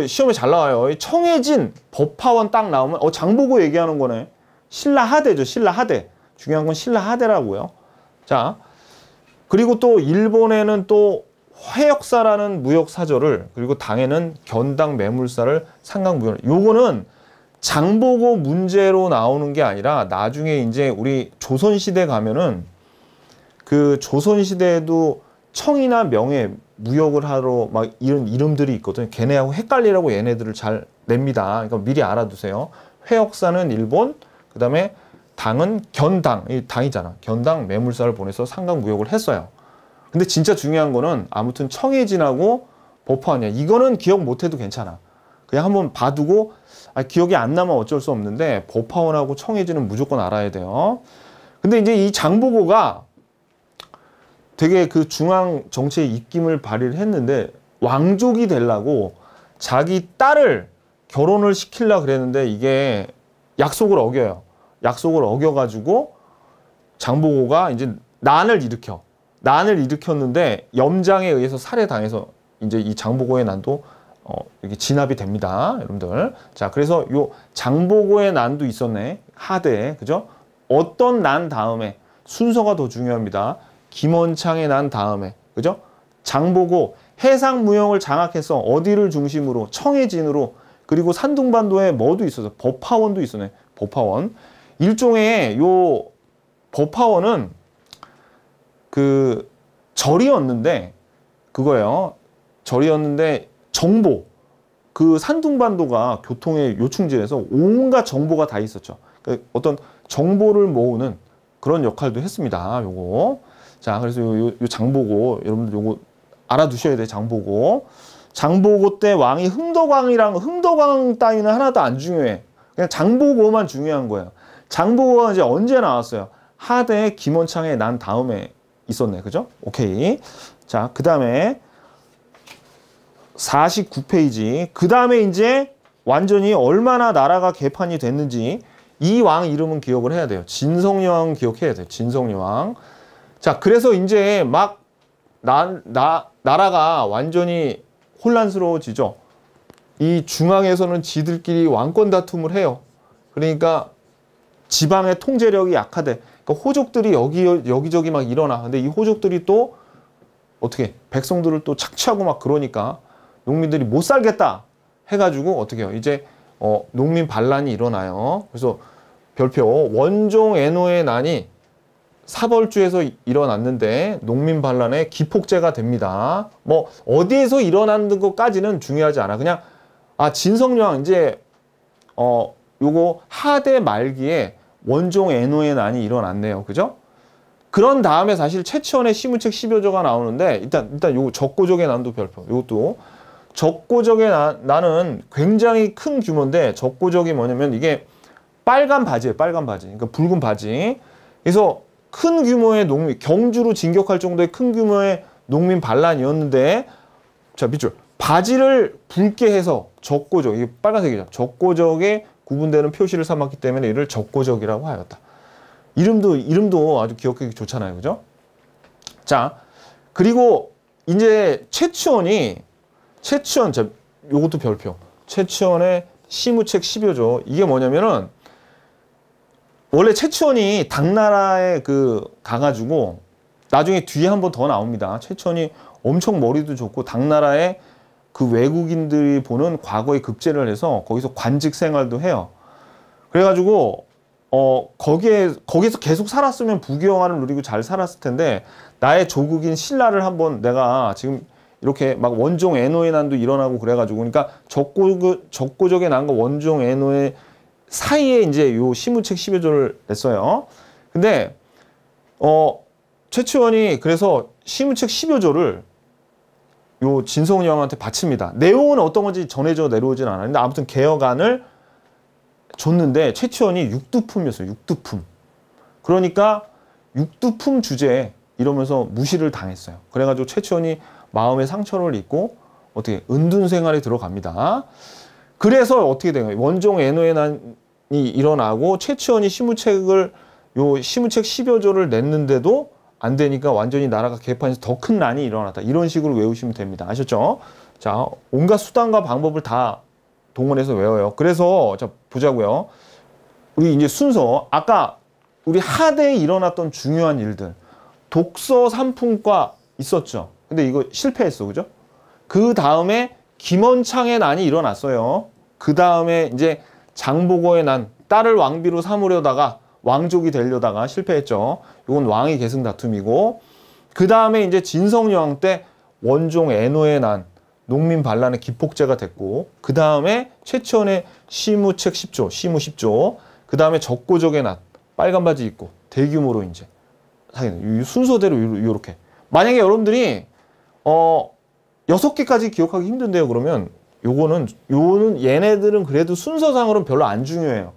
시험에 잘 나와요. 청해진 법화원 딱 나오면 장보고 얘기하는 거네. 신라 하대죠. 신라 하대. 중요한 건 신라 하대라고요. 자, 그리고 또 일본에는 또 회역사라는 무역사절을, 그리고 당에는 견당 매물사를 상강무역. 요거는 장보고 문제로 나오는 게 아니라 나중에 이제 우리 조선시대 가면은 그 조선시대에도 청이나 명예 무역을 하러 막 이런 이름들이 있거든요. 걔네하고 헷갈리라고 얘네들을 잘 냅니다. 그러니까 미리 알아두세요. 회역사는 일본, 그 다음에 당은 견당, 이 당이잖아. 견당 매물사를 보내서 상강무역을 했어요. 근데 진짜 중요한 거는 아무튼 청해진하고 법화원이야. 이거는 기억 못해도 괜찮아. 그냥 한번 봐두고 기억이 안 나면 어쩔 수 없는데 법화원하고 청해진은 무조건 알아야 돼요. 근데 이제 이 장보고가 되게 그 중앙 정치에 입김을 발휘를 했는데 왕족이 되려고 자기 딸을 결혼을 시키려고 그랬는데 이게 약속을 어겨요. 약속을 어겨가지고 장보고가 이제 난을 일으켰는데 염장에 의해서 살해당해서 이제 이 장보고의 난도 이게 진압이 됩니다, 여러분들. 자, 그래서 요 장보고의 난도 있었네, 하대, 그죠? 어떤 난 다음에 순서가 더 중요합니다. 김원창의 난 다음에, 그죠? 장보고 해상무역을 장악해서 어디를 중심으로 청해진으로, 그리고 산둥반도에 뭐도 있었어, 법화원도 있었네, 법화원. 일종의 요 법화원은 그 절이었는데 그거예요. 절이었는데 정보, 그 산둥반도가 교통의 요충지에서 온갖 정보가 다 있었죠. 그러니까 어떤 정보를 모으는 그런 역할도 했습니다. 요거. 자, 그래서 요 장보고, 여러분들 요거 알아두셔야 돼요. 장보고 때 왕이 흥덕왕 따위는 하나도 안 중요해. 그냥 장보고만 중요한 거예요. 장보고가 이제 언제 나왔어요? 하대 김원창의 난 다음에 있었네. 그죠? 오케이. 자, 그 다음에 49페이지. 그 다음에 이제 완전히 얼마나 나라가 개판이 됐는지 이 왕 이름은 기억을 해야 돼요. 진성여왕 기억해야 돼요. 진성여왕. 자, 그래서 이제 막 나라가 완전히 혼란스러워지죠. 이 중앙에서는 지들끼리 왕권 다툼을 해요. 그러니까 지방의 통제력이 약화돼. 그러니까 호족들이 여기저기 막 일어나. 근데 이 호족들이 또 어떻게 백성들을 또 착취하고 막 그러니까 농민들이 못 살겠다 해가지고 어떻게 해요? 이제 농민 반란이 일어나요. 그래서 별표 원종 애노의 난이 사벌주에서 일어났는데 농민 반란의 기폭제가 됩니다. 뭐 어디에서 일어나는 것까지는 중요하지 않아. 그냥 진성여왕 이제 요거 하대 말기에 원종 애노의 난이 일어났네요. 그죠? 그런 다음에 사실 최치원의 시무책 10여조가 나오는데 일단 요 적고적의 난도 별표. 요것도 적고적의 난은 굉장히 큰 규모인데 적고적이 뭐냐면 이게 빨간 바지예요. 빨간 바지. 그러니까 붉은 바지. 그래서 큰 규모의 농민, 경주로 진격할 정도의 큰 규모의 농민 반란이었는데, 자, 밑줄. 바지를 붉게 해서 적고적, 이게 빨간색이죠. 적고적에 구분되는 표시를 삼았기 때문에 이를 적고적이라고 하였다. 이름도 아주 기억하기 좋잖아요. 그죠? 자, 그리고 이제 최치원, 자, 요것도 별표. 최치원의 시무책 10여조. 이게 뭐냐면은, 원래 최치원이 당나라에 가가지고, 나중에 뒤에 한 번 더 나옵니다. 최치원이 엄청 머리도 좋고, 당나라에 그 외국인들이 보는 과거에 급제를 해서 거기서 관직 생활도 해요. 그래가지고, 거기서 계속 살았으면 부귀영화를 누리고 잘 살았을 텐데, 나의 조국인 신라를 한번 내가 지금 이렇게 막 원종 애노의 난도 일어나고 그래가지고, 그러니까 적고적의 난과 원종 애노의 사이에 이제 요 시무책 10여조를 냈어요. 근데, 최치원이 그래서 시무책 10여조를 요 진성여왕한테 바칩니다. 내용은 어떤 건지 전해져 내려오진 않았는데, 아무튼 개혁안을 줬는데, 최치원이 육두품이었어요. 육두품. 그러니까, 육두품 주제 이러면서 무시를 당했어요. 그래가지고 최치원이 마음의 상처를 입고 어떻게 은둔 생활에 들어갑니다. 그래서 어떻게 된 거예요? 원종 애노의 난이 일어나고 최치원이 시무책을 요 시무책 10여 조를 냈는데도 안 되니까 완전히 나라가 개판해서 더 큰 난이 일어났다. 이런 식으로 외우시면 됩니다. 아셨죠? 자, 온갖 수단과 방법을 다 동원해서 외워요. 그래서 자 보자고요. 우리 이제 순서 아까 우리 하대에 일어났던 중요한 일들 독서 3품과 있었죠. 근데 이거 실패했어. 그죠? 그 다음에 김원창의 난이 일어났어요. 그 다음에 이제 장보고의 난, 딸을 왕비로 삼으려다가 왕족이 되려다가 실패했죠. 이건 왕위 계승 다툼이고, 그 다음에 이제 진성여왕 때 원종 애노의 난, 농민 반란의 기폭제가 됐고, 그 다음에 최치원의 시무책 10조, 시무 10조, 그 다음에 적고적의 난, 빨간 바지 입고 대규모로 이제 사귀는 순서대로 이렇게. 만약에 여러분들이 6개까지 기억하기 힘든데요. 그러면 요거는 얘네들은 그래도 순서상으로는 별로 안 중요해요.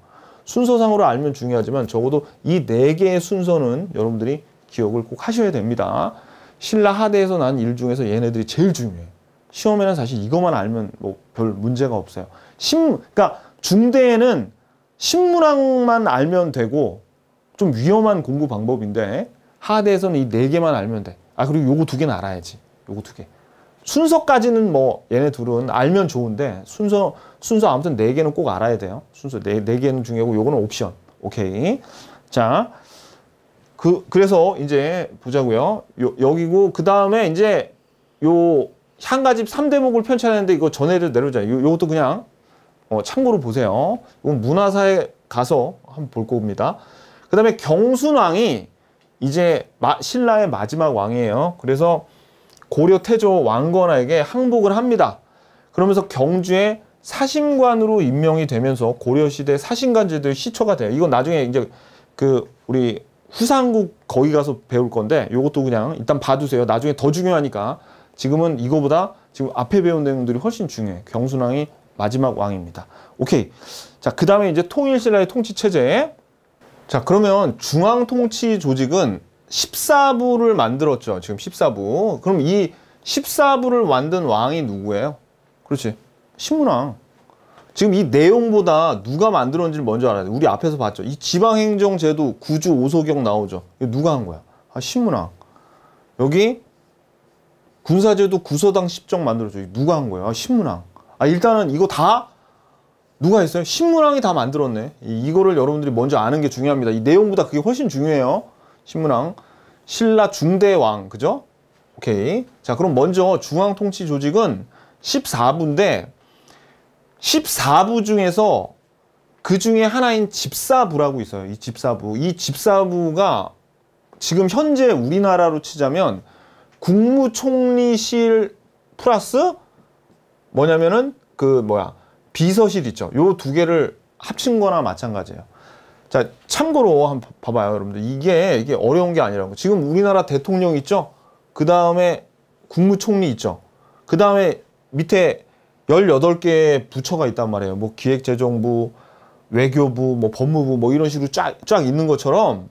순서상으로 알면 중요하지만 적어도 이 4개의 순서는 여러분들이 기억을 꼭 하셔야 됩니다. 신라 하대에서 난 일 중에서 얘네들이 제일 중요해요. 시험에는 사실 이것만 알면 뭐 별 문제가 없어요. 그러니까 중대에는 신문학만 알면 되고 좀 위험한 공부 방법인데 하대에서는 이 4개만 알면 돼. 아, 그리고 요거 2개는 알아야지. 요거 2개. 순서까지는 뭐 얘네 둘은 알면 좋은데 순서 아무튼 4개는 꼭 알아야 돼요. 순서 4개는 중요하고 요거는 옵션. 오케이. 자, 그래서 이제 보자고요. 여기고 그 다음에 이제 요 향가집 3대목을 편찬했는데 이거 전해를 내려오잖아요. 요것도 그냥 참고로 보세요. 이건 문화사에 가서 한번 볼 겁니다. 그 다음에 경순왕이 이제 신라의 마지막 왕이에요. 그래서 고려 태조 왕건에게 항복을 합니다. 그러면서 경주의 사심관으로 임명이 되면서 고려시대 사심관 제도의 시초가 돼요. 이건 나중에 이제 우리 후삼국 거기 가서 배울 건데 요것도 그냥 일단 봐두세요. 나중에 더 중요하니까. 지금은 이거보다 지금 앞에 배운 내용들이 훨씬 중요해. 경순왕이 마지막 왕입니다. 오케이. 자, 그 다음에 이제 통일신라의 통치체제. 자, 그러면 중앙통치 조직은 14부를 만들었죠. 지금 14부. 그럼 이 14부를 만든 왕이 누구예요? 그렇지. 신문왕. 지금 이 내용보다 누가 만들었는지를 먼저 알아야 돼. 우리 앞에서 봤죠. 이 지방행정제도 구주 오소경 나오죠. 이거 누가 한 거야? 아, 신문왕. 여기 군사제도 구서당 10정 만들어줘. 누가 한 거야? 아, 신문왕. 아, 일단은 이거 다 누가 했어요? 신문왕이 다 만들었네. 이거를 여러분들이 먼저 아는 게 중요합니다. 이 내용보다 그게 훨씬 중요해요. 신문왕. 신라 중대왕. 그죠? 오케이. 자, 그럼 먼저 중앙통치 조직은 14부인데 14부 중에서 그 중에 하나인 집사부라고 있어요. 이 집사부. 이 집사부가 지금 현재 우리나라로 치자면 국무총리실 플러스 뭐냐면은 비서실 있죠. 요 2개를 합친 거나 마찬가지예요. 자, 참고로 한번 봐봐요, 여러분들. 이게 어려운 게 아니라고. 지금 우리나라 대통령 있죠? 그 다음에 국무총리 있죠? 그 다음에 밑에 18개의 부처가 있단 말이에요. 뭐 기획재정부, 외교부, 뭐 법무부, 뭐 이런 식으로 쫙 있는 것처럼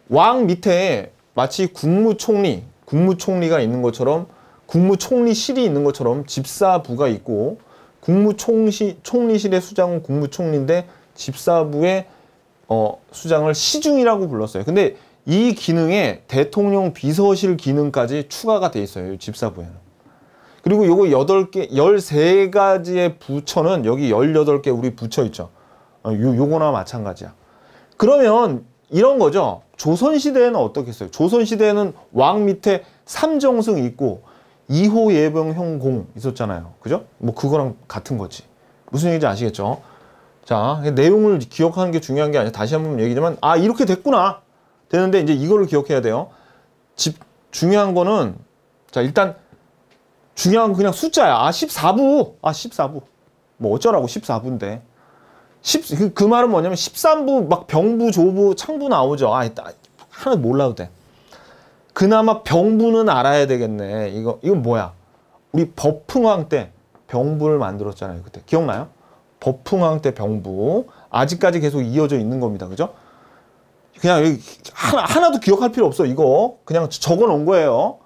왕 밑에 마치 국무총리가 있는 것처럼 국무총리실이 있는 것처럼 집사부가 있고 총리실의 수장은 국무총리인데 집사부의 수장을 시중이라고 불렀어요. 근데 이 기능에 대통령 비서실 기능까지 추가가 돼 있어요. 이 집사부에는. 그리고 요거 13가지의 부처는 여기 18개 우리 부처 있죠. 요거나 마찬가지야. 그러면 이런 거죠. 조선시대에는 어떻겠어요? 조선시대에는 왕 밑에 삼정승 있고 2호 예병형공 있었잖아요. 그죠? 뭐 그거랑 같은 거지. 무슨 얘기인지 아시겠죠? 자, 내용을 기억하는 게 중요한 게 아니라 다시 한번 얘기지만 이렇게 됐구나. 되는데 이제 이거를 기억해야 돼요. 중요한 거는 자, 일단 중요한 건 그냥 숫자야. 14부. 14부. 뭐 어쩌라고 14부인데. 그 말은 뭐냐면 13부 막 병부, 조부, 창부 나오죠. 하나 몰라도 돼. 그나마 병부는 알아야 되겠네. 이건 뭐야? 우리 법흥왕 때 병부를 만들었잖아요. 그때. 기억나요? 법흥왕 때 병부. 아직까지 계속 이어져 있는 겁니다. 그죠? 그냥 여기 하나도 기억할 필요 없어. 이거 그냥 적어 놓은 거예요.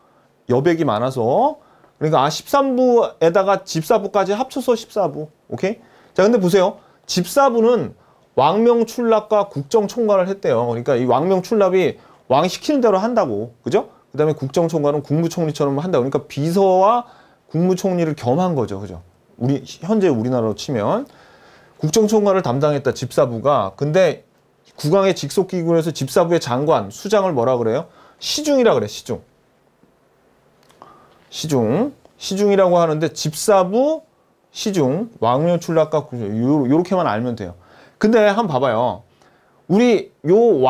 여백이 많아서. 그러니까 13부에다가 집사부까지 합쳐서 14부. 오케이? 자, 근데 보세요. 집사부는 왕명출납과 국정총괄을 했대요. 그러니까 이 왕명출납이 왕이 시키는 대로 한다고. 그죠? 그 다음에 국정총괄은 국무총리처럼 한다고. 그러니까 비서와 국무총리를 겸한 거죠. 그죠? 현재 우리나라로 치면. 국정총괄을 담당했다, 집사부가. 근데 국왕의 직속기구에서 집사부의 장관, 수장을 뭐라 그래요? 시중이라 그래, 시중. 시중이라고 하는데 집사부, 시중, 왕명출납과 요렇게만 알면 돼요. 근데 한번 봐봐요. 우리 요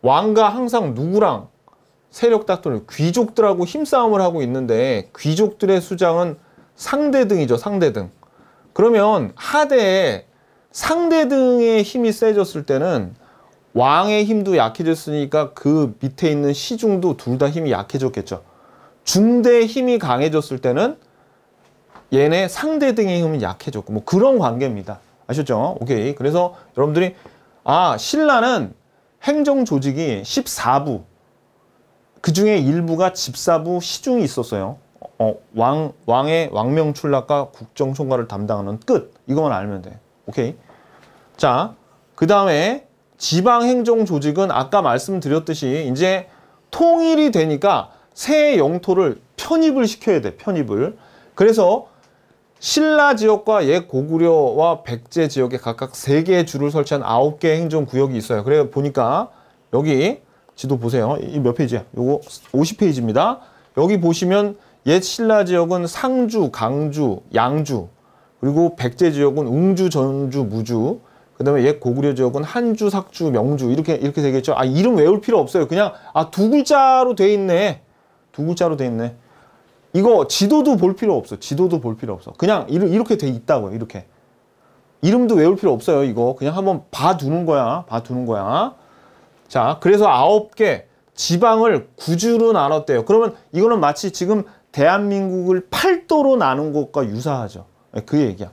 왕과 항상 누구랑 세력 다투는 귀족들하고 힘싸움을 하고 있는데 귀족들의 수장은 상대등이죠, 상대등. 그러면 하대에 상대등의 힘이 세졌을 때는 왕의 힘도 약해졌으니까 그 밑에 있는 시중도 둘 다 힘이 약해졌겠죠. 중대의 힘이 강해졌을 때는 얘네 상대등의 힘은 약해졌고 뭐 그런 관계입니다. 아셨죠? 오케이. 그래서 여러분들이 신라는 행정 조직이 14부 그 중에 일부가 집사부 시중이 있었어요. 왕의 왕명출납과 국정총괄을 담당하는 끝. 이것만 알면 돼. 오케이. 자, 그 다음에 지방행정조직은 아까 말씀드렸듯이 이제 통일이 되니까 새 영토를 편입을 시켜야 돼. 편입을. 그래서 신라 지역과 옛 고구려와 백제 지역에 각각 3개의 주를 설치한 9개의 행정구역이 있어요. 그래 보니까 여기 지도 보세요. 이 몇 페이지야? 요거 50페이지입니다. 여기 보시면 옛 신라 지역은 상주, 강주, 양주, 그리고 백제 지역은 웅주, 전주, 무주, 그 다음에 옛 고구려 지역은 한주, 삭주, 명주 이렇게 되겠죠. 이름 외울 필요 없어요. 그냥 2글자로 돼 있네. 2글자로 돼 있네. 이거 지도도 볼 필요 없어. 지도도 볼 필요 없어. 그냥 이렇게 돼 있다고요. 이렇게. 이름도 외울 필요 없어요. 이거 그냥 한번 봐두는 거야. 자, 그래서 9개 지방을 9주로 나눴대요. 그러면 이거는 마치 지금 대한민국을 8도로 나눈 것과 유사하죠. 그 얘기야.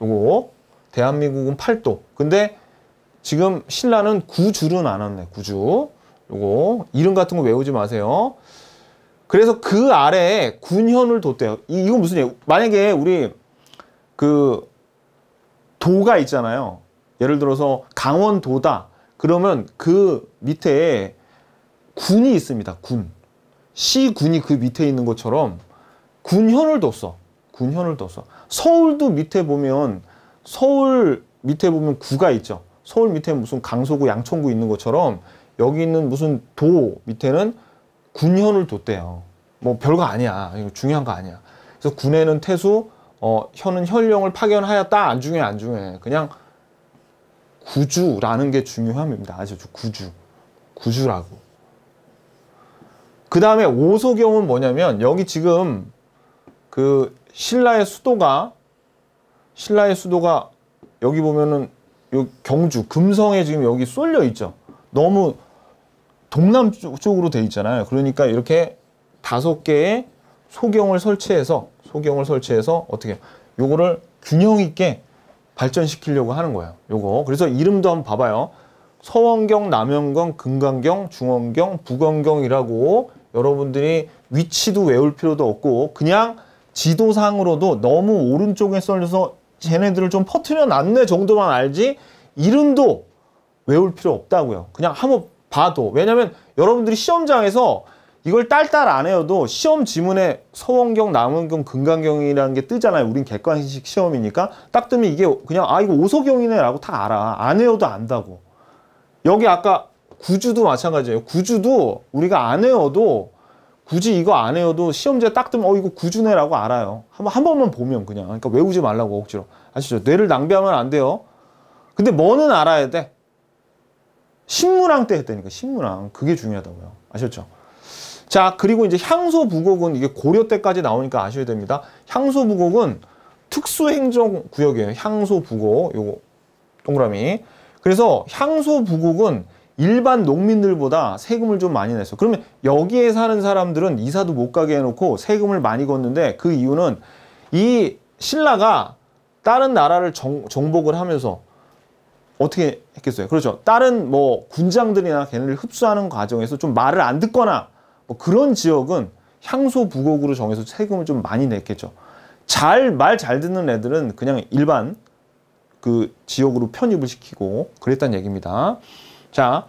요거 대한민국은 8도. 근데 지금 신라는 9주로 나눴네. 9주. 요거 이름 같은 거 외우지 마세요. 그래서 그 아래에 군현을 뒀대요. 이건 무슨 얘기? 만약에 우리 그 도가 있잖아요. 예를 들어서 강원도다. 그러면 그 밑에 군이 있습니다. 군. 시군이 그 밑에 있는 것처럼 군현을 뒀어. 서울도 밑에 보면 구가 있죠. 서울 밑에 무슨 강서구, 양천구 있는 것처럼 여기 있는 무슨 도 밑에는 군현을 뒀대요. 뭐 별거 아니야. 이거 중요한 거 아니야. 그래서 군에는 태수, 현은 현령을 파견하였다. 안 중요해. 그냥 구주라는 게 중요함입니다. 아시죠? 구주라고. 그 다음에 오소경은 뭐냐면 여기 지금 그 신라의 수도가 여기 보면은 요 경주 금성에 지금 여기 쏠려 있죠. 너무 동남쪽으로 돼 있잖아요. 그러니까 이렇게 5개의 소경을 설치해서 어떻게 요거를 균형 있게 발전시키려고 하는 거예요. 요거. 그래서 이름도 한번 봐봐요. 서원경, 남원경, 금강경, 중원경, 북원경이라고 여러분들이 위치도 외울 필요도 없고 그냥 지도상으로도 너무 오른쪽에 쏠려서 쟤네들을 좀 퍼뜨려 놨네 정도만 알지 이름도 외울 필요 없다고요. 그냥 한번 봐도. 왜냐면 여러분들이 시험장에서 이걸 딸딸 안 해도 시험 지문에 서원경, 남원경, 금강경이라는 게 뜨잖아요. 우린 객관식 시험이니까 딱 뜨면 이게 그냥 이거 오소경이네 라고 다 알아. 안 외워도 안다고. 여기 아까 구주도 마찬가지예요. 구주도 우리가 안 외워도 굳이 이거 안 외워도 시험지에 딱 뜨면 이거 구주네 라고 알아요. 한 번만 보면 그냥. 그러니까 외우지 말라고 억지로. 아시죠? 뇌를 낭비하면 안 돼요. 근데 뭐는 알아야 돼. 신문왕 때 했다니까. 신문왕. 그게 중요하다고요. 아셨죠? 자, 그리고 이제 향소부곡은 이게 고려 때까지 나오니까 아셔야 됩니다. 향소부곡은 특수행정구역이에요. 향소부곡. 요거 동그라미. 그래서 향소부곡은 일반 농민들보다 세금을 좀 많이 냈어. 그러면 여기에 사는 사람들은 이사도 못 가게 해놓고 세금을 많이 걷는데 그 이유는 이 신라가 다른 나라를 정복을 하면서 어떻게 했겠어요? 그렇죠. 다른 뭐 군장들이나 걔네를 흡수하는 과정에서 좀 말을 안 듣거나 뭐 그런 지역은 향소 부곡으로 정해서 세금을 좀 많이 냈겠죠. 말 잘 듣는 애들은 그냥 일반 그 지역으로 편입을 시키고 그랬다는 얘기입니다. 자,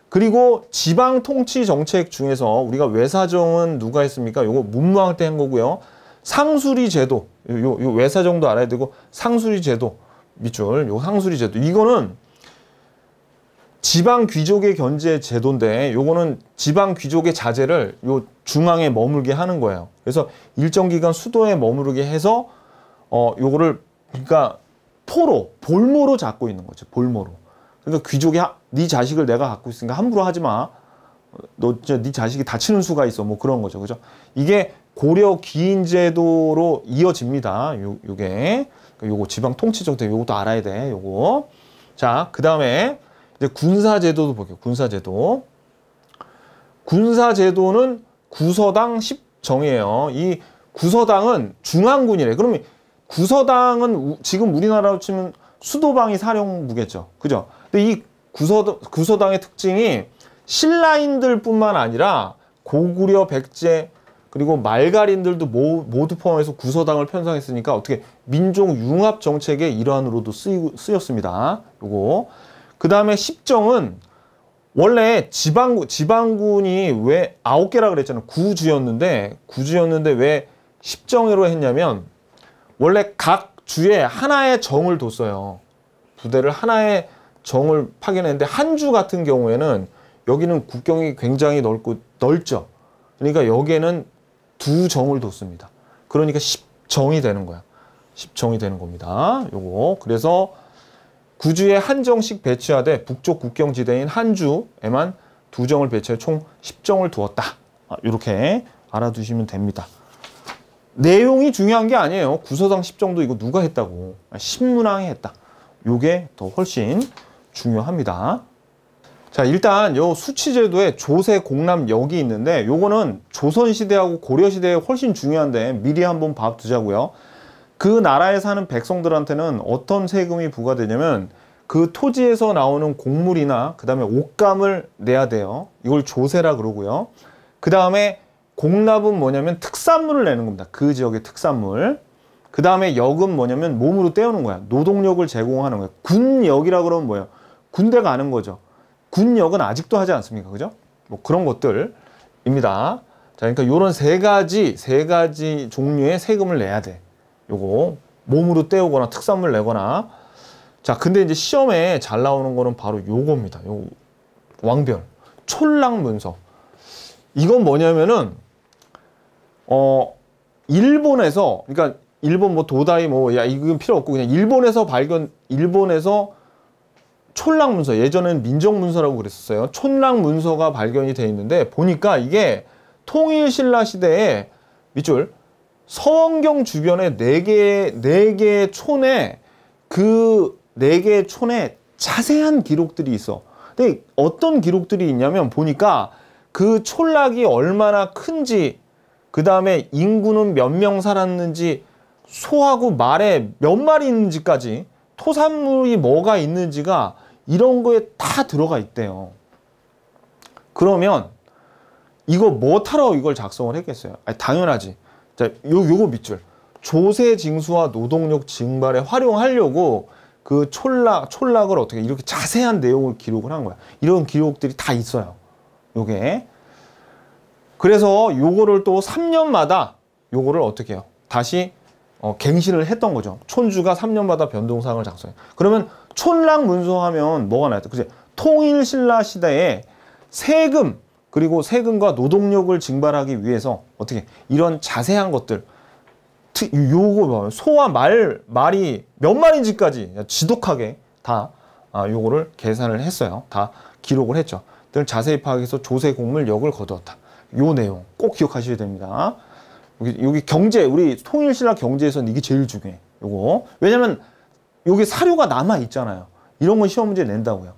그리고 지방 통치 정책 중에서 우리가 외사정은 누가 했습니까? 요거 문무왕 때 한 거고요. 상수리 제도, 요 외사정도 알아야 되고 상수리 제도 밑줄, 요 상수리 제도 이거는 지방 귀족의 견제 제도인데 요거는 지방 귀족의 자제를 요 중앙에 머물게 하는 거예요. 그래서 일정 기간 수도에 머무르게 해서 요거를 그러니까 볼모로 잡고 있는 거죠. 볼모로. 그러니까 귀족이 네 자식을 내가 갖고 있으니까 함부로 하지 마. 네 자식이 다치는 수가 있어. 뭐 그런 거죠. 그죠? 이게 고려 기인제도로 이어집니다. 요게 요거 지방 통치정책 요것도 알아야 돼. 요거. 자, 그다음에 이제 군사제도도 볼게요. 군사제도. 군사제도는 구서당 10정이에요. 이 구서당은 중앙군이래. 그러면 구서당은 지금 우리나라로 치면 수도방위 사령부겠죠. 그죠? 근데 이 구서당의 특징이 신라인들뿐만 아니라 고구려, 백제, 그리고 말갈인들도 모두 포함해서 구서당을 편성했으니까 어떻게 민족 융합 정책의 일환으로도 쓰였습니다. 요거. 그 다음에 10정은 원래 지방군이 왜 9개라 그랬잖아요. 구주였는데 왜 10정으로 했냐면 원래 각 주에 하나의 정을 뒀어요. 부대를 하나의 정을 파견했는데 한 주 같은 경우에는 여기는 국경이 굉장히 넓죠. 그러니까 여기에는 2정을 뒀습니다. 그러니까 10정이 되는 거야. 10정이 되는 겁니다. 요거. 그래서 구주에 한 정씩 배치하되 북쪽 국경지대인 한주에만 2정을 배치해 총 10정을 두었다. 이렇게 알아두시면 됩니다. 내용이 중요한 게 아니에요. 구서당 10정도 이거 누가 했다고. 신문왕이 했다. 요게 더 훨씬 중요합니다. 자, 일단 요 수치제도에 조세, 공납, 역이 있는데 요거는 조선시대하고 고려시대에 훨씬 중요한데 미리 한번 봐두자고요. 그 나라에 사는 백성들한테는 어떤 세금이 부과되냐면 그 토지에서 나오는 곡물이나 그 다음에 옷감을 내야 돼요. 이걸 조세라 그러고요. 그 다음에 공납은 뭐냐면 특산물을 내는 겁니다. 그 지역의 특산물. 그 다음에 역은 뭐냐면 몸으로 떼우는 거야. 노동력을 제공하는 거야. 군역이라 그러면 뭐예요? 군대 가는 거죠. 군역은 아직도 하지 않습니까? 그죠? 뭐 그런 것들입니다. 자, 그러니까 요런 세 가지 종류의 세금을 내야 돼. 요거 몸으로 떼우거나 특산물 내거나. 자, 근데 이제 시험에 잘 나오는 거는 바로 요겁니다. 요 왕별 촌랑문서. 이건 뭐냐면은 일본에서, 그러니까 일본 뭐 도다이 뭐 야 이건 필요 없고 그냥 일본에서 촌랑문서, 예전에는 민정문서라고 그랬었어요. 촌랑문서가 발견이 돼 있는데 보니까 이게 통일신라 시대에 밑줄 서원경 주변에 4개의 촌에 그 4개의 촌에 자세한 기록들이 있어. 근데 어떤 기록들이 있냐면 보니까 그 촌락이 얼마나 큰지, 그 다음에 인구는 몇 명 살았는지, 소하고 말에 몇 마리 있는지까지, 토산물이 뭐가 있는지가 이런 거에 다 들어가 있대요. 그러면 이거 뭐 타러 이걸 작성을 했겠어요? 아니, 당연하지. 자, 요거 밑줄. 조세 징수와 노동력 증발에 활용하려고 그 촌락을 어떻게 이렇게 자세한 내용을 기록을 한 거야. 이런 기록들이 다 있어요. 요게. 그래서 요거를 또 3년마다 요거를 어떻게 해요? 다시 갱신을 했던 거죠. 촌주가 3년마다 변동사항을 작성해. 그러면 촌락문서 하면 뭐가 나왔다? 그치? 통일신라 시대에 세금, 그리고 세금과 노동력을 증발하기 위해서 어떻게 이런 자세한 것들, 요거 뭐 소와 말이 몇 마리인지까지 지독하게 다 요거를 계산을 했어요. 다 기록을 했죠. 늘 자세히 파악해서 조세, 곡물, 역을 거두었다. 요 내용 꼭 기억하셔야 됩니다. 여기 경제, 우리 통일신라 경제에서는 이게 제일 중요해. 요거. 왜냐면 여기 사료가 남아 있잖아요. 이런 건 시험 문제 낸다고요.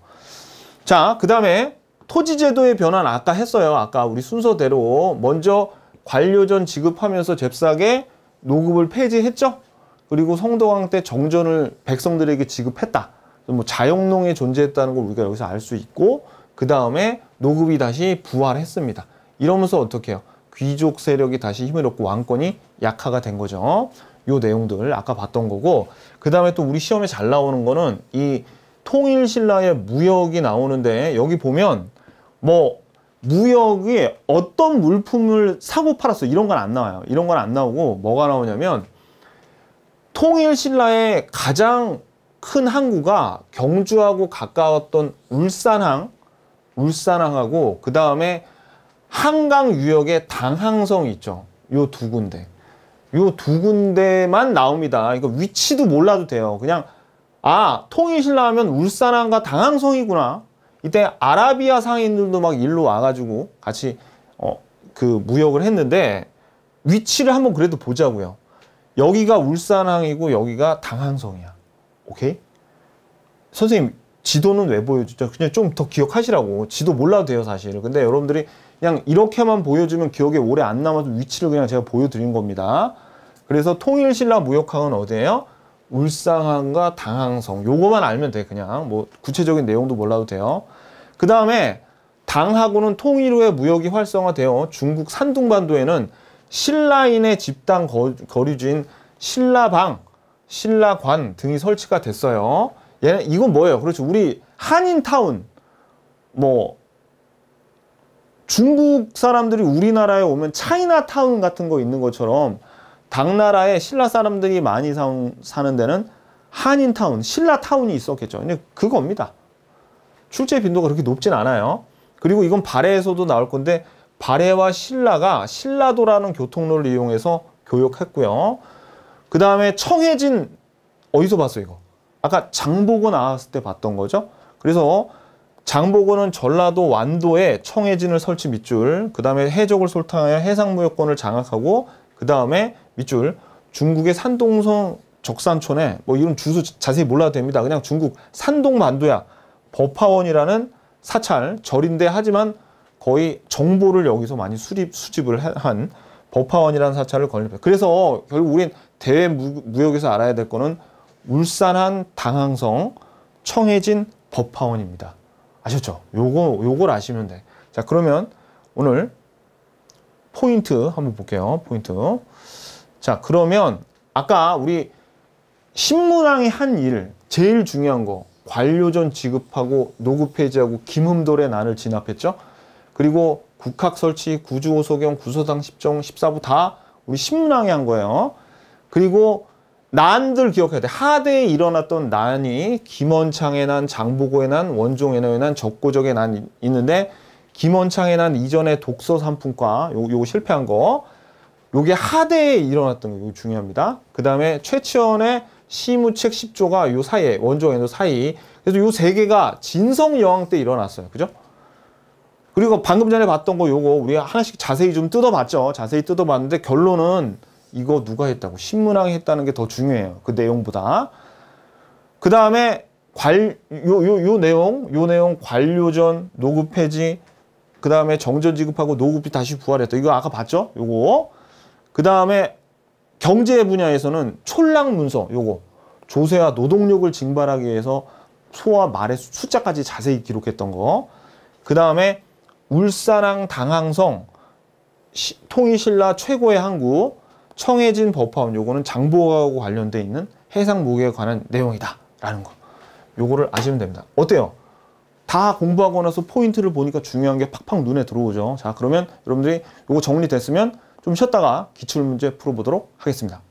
자, 그 다음에 토지제도의 변화는 아까 했어요. 아까 우리 순서대로 먼저 관료전 지급하면서 잽싸게 노급을 폐지했죠. 그리고 성덕왕 때 정전을 백성들에게 지급했다. 뭐 자영농이 존재했다는 걸 우리가 여기서 알 수 있고, 그 다음에 노급이 다시 부활했습니다. 이러면서 어떻게 해요? 귀족 세력이 다시 힘을 얻고 왕권이 약화가 된 거죠. 요 내용들 아까 봤던 거고, 그 다음에 또 우리 시험에 잘 나오는 거는 이 통일신라의 무역이 나오는데, 여기 보면 뭐 무역이 어떤 물품을 사고 팔았어 이런 건 안 나와요. 이런 건 안 나오고 뭐가 나오냐면, 통일신라의 가장 큰 항구가 경주하고 가까웠던 울산항하고 그 다음에 한강 유역의 당항성이 있죠. 요 두 군데. 요 두 군데만 나옵니다. 이거 위치도 몰라도 돼요. 그냥 아, 통일신라 하면 울산항과 당항성이구나. 이때 아라비아 상인들도 막 일로 와가지고 같이 그 무역을 했는데, 위치를 한번 그래도 보자고요. 여기가 울산항이고 여기가 당항성이야. 오케이? 선생님 지도는 왜 보여주죠? 그냥 좀 더 기억하시라고. 지도 몰라도 돼요 사실. 근데 여러분들이 그냥 이렇게만 보여주면 기억에 오래 안 남아서 위치를 그냥 제가 보여드린 겁니다. 그래서 통일신라 무역항은 어디예요? 울산항과 당항성. 요거만 알면 돼. 그냥 뭐 구체적인 내용도 몰라도 돼요. 그 다음에 당하고는 통일 후에 무역이 활성화되어 중국 산둥반도에는 신라인의 집단 거류지인 신라방, 신라관 등이 설치가 됐어요. 이건 뭐예요? 그렇죠. 우리 한인타운, 뭐 중국 사람들이 우리나라에 오면 차이나타운 같은 거 있는 것처럼, 당나라에 신라 사람들이 많이 사는 데는 한인타운, 신라타운이 있었겠죠. 근데 그겁니다. 출제 빈도가 그렇게 높진 않아요. 그리고 이건 발해에서도 나올 건데, 발해와 신라가 신라도라는 교통로를 이용해서 교역했고요. 그 다음에 청해진, 어디서 봤어요 이거? 아까 장보고 나왔을 때 봤던 거죠. 그래서 장보고는 전라도 완도에 청해진을 설치 밑줄, 그 다음에 해적을 솔탕하여 해상무역권을 장악하고, 그 다음에 밑줄 중국의 산동성 적산촌에, 뭐 이런 주소 자세히 몰라도 됩니다. 그냥 중국 산동만도야. 법화원이라는 사찰, 절인데 하지만 거의 정보를 여기서 많이 수집을 한 법화원이라는 사찰을 건립해요. 그래서 결국 우린 대외 무역에서 알아야 될 거는 울산한 당항성, 청해진 법화원입니다. 아셨죠? 요걸 아시면 돼. 자, 그러면 오늘 포인트 한번 볼게요. 포인트. 자, 그러면 아까 우리 신문왕이 한 일, 제일 중요한 거, 관료전 지급하고 노급 폐지하고 김흠돌의 난을 진압했죠. 그리고 국학 설치, 구주호소경, 구서당 10정, 14부 다 우리 신문왕이 한 거예요. 그리고 난들 기억해야 돼. 하대에 일어났던 난이 김원창의 난, 장보고의 난, 원종의 난, 적고적의 난 있는데, 김원창의 난 이전에 독서 삼품과 요거 실패한 거, 요게 하대에 일어났던 거, 이거 중요합니다. 그 다음에 최치원의 시무책 10조가 요 사이에, 원종의 사이. 그래서 요 세 개가 진성여왕 때 일어났어요. 그죠? 그리고 방금 전에 봤던 거 요거 우리가 하나씩 자세히 좀 뜯어봤죠. 자세히 뜯어봤는데 결론은 이거 누가 했다고? 신문왕이 했다는 게 더 중요해요. 그 내용보다. 그 다음에 요 내용 관료전, 노급 폐지, 그 다음에 정전 지급하고 노급이 다시 부활했다. 이거 아까 봤죠? 요거. 그 다음에 경제 분야에서는 촐랑문서, 요거. 조세와 노동력을 징발하기 위해서 소와 말의 숫자까지 자세히 기록했던 거. 그 다음에 울산항 당항성, 통일신라 최고의 항구, 청해진 법화원, 요거는 장보고하고 관련돼 있는 해상 무역에 관한 내용이다 라는 거. 요거를 아시면 됩니다. 어때요? 다 공부하고 나서 포인트를 보니까 중요한 게 팍팍 눈에 들어오죠. 자, 그러면 여러분들이 요거 정리됐으면 좀 쉬었다가 기출문제 풀어보도록 하겠습니다.